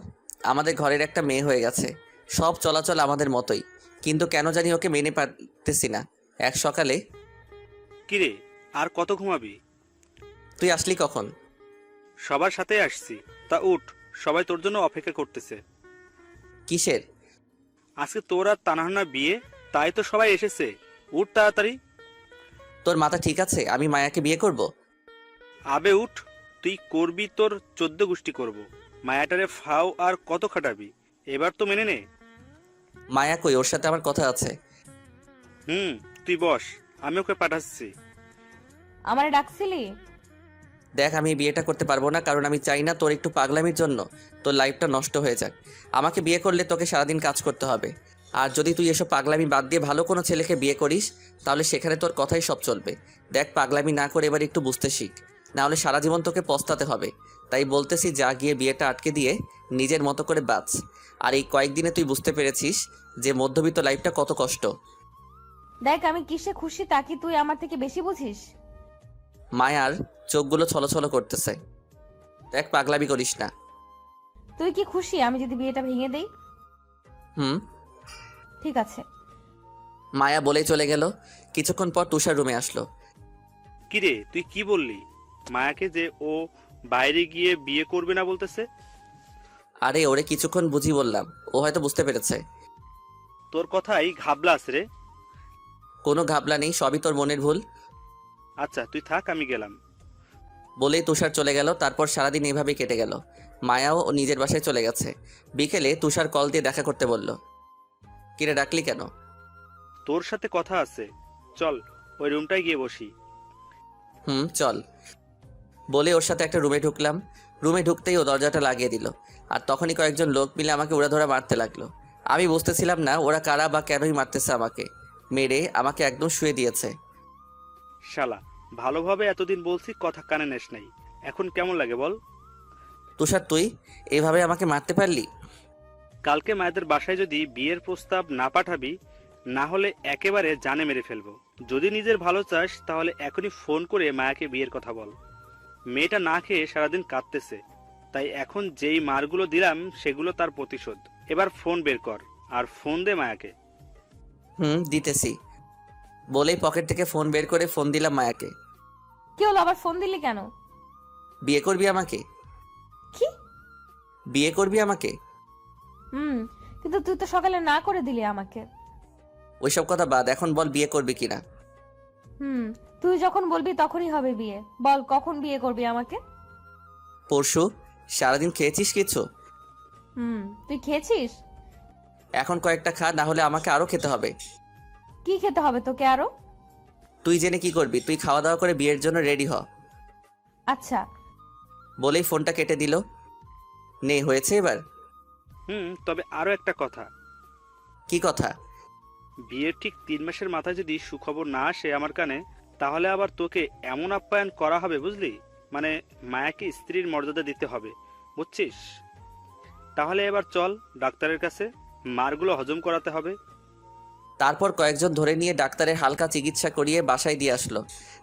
আমাদের ঘরের একটা মেয়ে হয়ে গেছে। সব চলাচল আমাদের মতোই, কিন্তু কেন জানি ওকে মেনে পারতেছি না। এক সকালে, কিরে, আর কত ঘুমাবি? তুই আসলি কখন? সবার সাথে আসছি। তা উঠ, সবাই তোর জন্য অপেক্ষা করতেছে। কিসের? আজকে তোর আর তানাহানা বিয়ে, তাই তো সবাই এসেছে। উঠ তাড়াতাড়ি। তোর মাথা ঠিক আছে? আমি মায়াকে বিয়ে করব? আবে উঠ, তুই করবি তোর 14 গোষ্ঠী করব। মায়াটারে ফাও আর কত খাটাবি? এবার তো মেনে নে। মায়া কই? ওর সাথে আমার কথা আছে। তুই বস, আমি ওকে পাঠাচ্ছি। আমারে ডাকছিলি? দেখ, আমি এই বিয়েটা করতে পারবো না, কারণ আমি চাই না তোর একটু পাগলামির জন্য তোর লাইফটা নষ্ট হয়ে যাক। আমাকে বিয়ে করলে তোকে সারাদিন কাজ করতে হবে। আর যদি তুই এসব পাগলামি বাদ দিয়ে ভালো কোনো ছেলেকে বিয়ে করিস, তাহলে সেখানে তোর কথাই সব চলবে। দেখ, পাগলামি না করে এবার একটু বুঝতে শিখ, নাহলে সারা জীবন তোকে পস্তাতে হবে। তাই বলতেছি, যা গিয়ে বিয়েটা আটকে দিয়ে নিজের মতো করে বাঁচ। আর এই কয়েকদিনে তুই বুঝতে পেরেছিস যে মধ্যবিত্ত লাইফটা কত কষ্ট। দেখ, আমি কিসে খুশি তা কি তুই আমার থেকে বেশি বুঝিস? মায়ার চোখগুলো ছলছল করতেছে। দেখ, পাগলামি করিস না। তুই কি খুশি আমি যদি বিয়েটা ভেঙে দেই? হুম। ঠিক আছে। মায়া বলেই চলে গেল। কিছুক্ষণ পর তুষার রুমে আসলো। কিরে, তুই কি বললি মায়াকে যে ও বাইরে গিয়ে বিয়ে করবে না বলতেছে? আরে ওরে কিছুক্ষণ বুঝি বললাম, ও হয়তো বুঝতে পেরেছে। তোর কথাই ঘাবলাস রে। কোনো ঘাবলা নেই, সবই তোর মনের ভুল। আচ্ছা তুই থাক, আমি গেলাম। বলেই তুষার চলে গেল। তারপর সারাদিন এভাবেই কেটে গেল। মায়াও ও নিজের বাসায় চলে গেছে। বিকেলে তুষার কল দিয়ে দেখা করতে বলল। কিরে, ডাকলি কেন? তোর সাথে কথা আছে, চল ওই রুমটায় গিয়ে বসি। চল। বলে ওর সাথে একটা রুমে ঢুকলাম। রুমে ঢুকতেই ও দরজাটা লাগিয়ে দিল। আর তখনই কয়েকজন লোক মিলে আমাকে উড়াধরা মারতে লাগলো। আমি বুঝতেছিলাম না ওরা কারা বা কেনই মারতেছে আমাকে। মেরে আমাকে একদম শুয়ে দিয়েছে। শালা, ভালোভাবে এতদিন বলছি, কথা কানে নেস নাই। এখন কেমন লাগে বল? তুষার, তুই এভাবে আমাকে মারতে পারলি? কালকে মায়েদের বাসায় যদি বিয়ের প্রস্তাব না পাঠাবি, না হলে একেবারে জানে মেরে ফেলবো। যদি নিজের ভালো চাস তাহলে এখনই ফোন করে মায়াকে বিয়ের কথা বল। মেয়েটা না খেয়ে সারাদিন কাঁদতেছে, তাই এখন যেই মারগুলো দিলাম সেগুলো তার প্রতিশোধ। এবার ফোন বের কর আর ফোন দে মায়াকে। দিতেছি। বলেই পকেট থেকে ফোন বের করে ফোন দিলাম মায়াকে। কি হলো, আবার ফোন দিলি কেন? বিয়ে করবি আমাকে? কি? বিয়ে করবি আমাকে? কিন্তু তুই তো সকালে না করে দিলি আমাকে। ওইসব কথা বাদ, এখন বল বিয়ে করবি কিনা। তুই যখন বলবি তখনই হবে বিয়ে। বল, কখন বিয়ে করবি আমাকে? পরশু। সারাদিন খেয়েছিস কিছু? তুই খেয়েছিস? এখন কয়েকটা খা, না হলে আমাকে আরো খেতে হবে। কি খেতে হবে তোকে আরো? তুই জেনে কি করবি? তুই খাওয়া দাওয়া করে বিয়ের জন্য রেডি হ। আচ্ছা। বলেই ফোনটা কেটে দিল। নে, হয়েছে এবার? তবে আরো একটা কথা। কি কথা? বিয়ের ঠিক 3 মাসের মাথায় যদি সুখবর না আসে আমার কানে, তাহলে আবার তোকে এমন আপ্যায়ন করা হবে, বুঝলি? মানে মায়াকে স্ত্রীর মর্যাদা দিতে হবে, বুঝছিস? তাহলে এবার চল ডাক্তারের কাছে, মারগুলো হজম করাতে হবে। তারপর কয়েকজন ধরে নিয়ে ডাক্তারের হালকা চিকিৎসা করিয়ে বাসায় দিয়ে আসলো।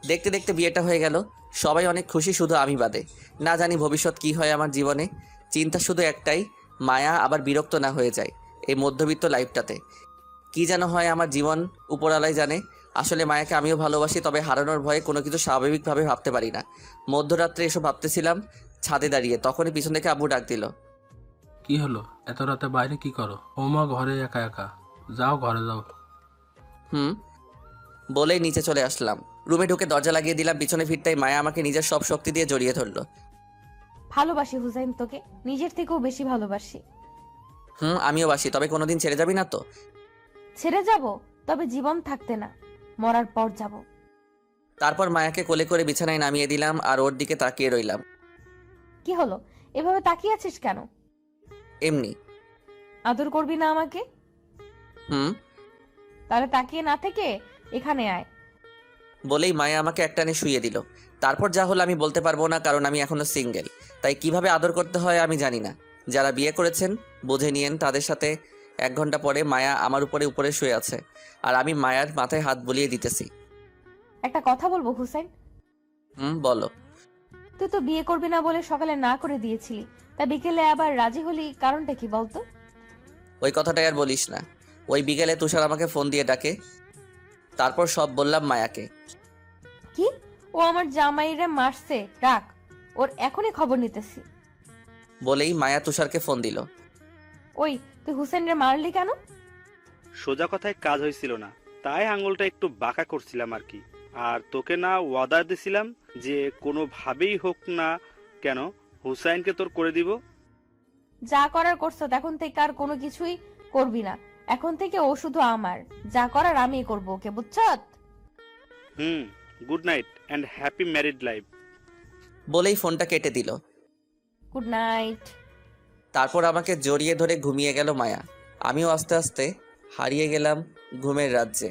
দেখতে দেখতে বিয়েটা হয়ে গেল। সবাই অনেক খুশি, শুধু আমি বাদে। না জানি ভবিষ্যৎ কি হয় আমার জীবনে। চিন্তা শুধু একটাই, মায়া আবার বিরক্ত না হয়ে যায় এই মধ্যবিত্ত লাইফটাতে। কি যেন হয় আমার জীবন, উপরালাই জানে। আসলে মায়াকে আমিও ভালোবাসি, তবে হারানোর ভয়ে কোনো কিছু স্বাভাবিকভাবে ভাবতে পারি না। মধ্যরাত্রে এসব ভাবতেছিলাম ছাদে দাঁড়িয়ে, তখনই পিছন থেকে আব্বু ডাক দিল। কি হলো, এত রাতে বাইরে কি করো? ওমা ঘরে একা একা, যাও ঘরে যাও। বলেই নিচে চলে আসলাম। রুমে ঢুকে দরজা লাগিয়ে দিলাম। পিছনে ফিরতেই মায়া আমাকে নিজের সব শক্তি দিয়ে জড়িয়ে ধরলো। ভালোবাসি হুসাইন, তোকে নিজের থেকেও বেশি ভালোবাসি। আমিও বাসি, তবে কোনোদিন ছেড়ে যাবি না তো? ছেড়ে যাব, তবে জীবন থাকতে না, মরার পর যাব। তারপর মায়াকে কোলে করে বিছানায় নামিয়ে দিলাম আর ওর দিকে তাকিয়ে রইলাম। কি হলো, এভাবে তাকিয়ে আছিস কেন? এমনি। আদর করবি না আমাকে? তাহলে তাকিয়ে না থেকে এখানে আয়। বলেই মায়া আমাকে একটানে শুইয়ে দিল। তারপর যা হলো আমি বলতে পারবো না, কারণ আমি এখনো সিঙ্গেল। তাই কিভাবে আদর করতে হয় আমি জানি না। যারা বিয়ে করেছেন বুঝে নিয়েন। তাদের সাথে 1 ঘন্টা পরে মায়া আমার উপরে শুয়ে আছে, আর আমি মায়ার মাথায় হাত বুলিয়ে দিতেছি। একটা কথা বলবো হুসাইন? বলো। তুই তো বিয়ে করবি না বলে সকালে না করে দিয়েছিলি, তা বিকেলে আবার রাজি হলি, কারণটা কি বলতো? ওই কথাটাই আর বলিস না। ওই বিকেলে তুষার আমাকে ফোন দিয়ে ডাকে, তারপর সব বললাম মায়াকে। কি? ও আমার জামাইরে মারছে? রাখ, ওর এখনই খবর নিতেছি। বলেই মায়া তুষারকে ফোন দিল। ওই, তুই হুসেনরে মারলি কেন? সোজা কথায় কাজ হয়েছিল না, তাই আঙুলটা একটু বাঁকা করছিলাম আর কি। আর তোকে না ওয়াদা দিছিলাম যে কোনোভাবেই হোক না কেন হুসাইনকে তোর করে দিব। যা করার করছো, এখন থেকে আর কোনো কিছুই করবি না। এখন থেকে ও শুধু আমার, যা করার আমিই করবো, ওকে, বুঝছত? Good night and happy married life. বলেই ফোনটা কেটে দিল। Good night. তারপর আমাকে জড়িয়ে ধরে ঘুমিয়ে গেল মায়া। আমিও আস্তে আস্তে হারিয়ে গেলাম ঘুমের রাজ্যে।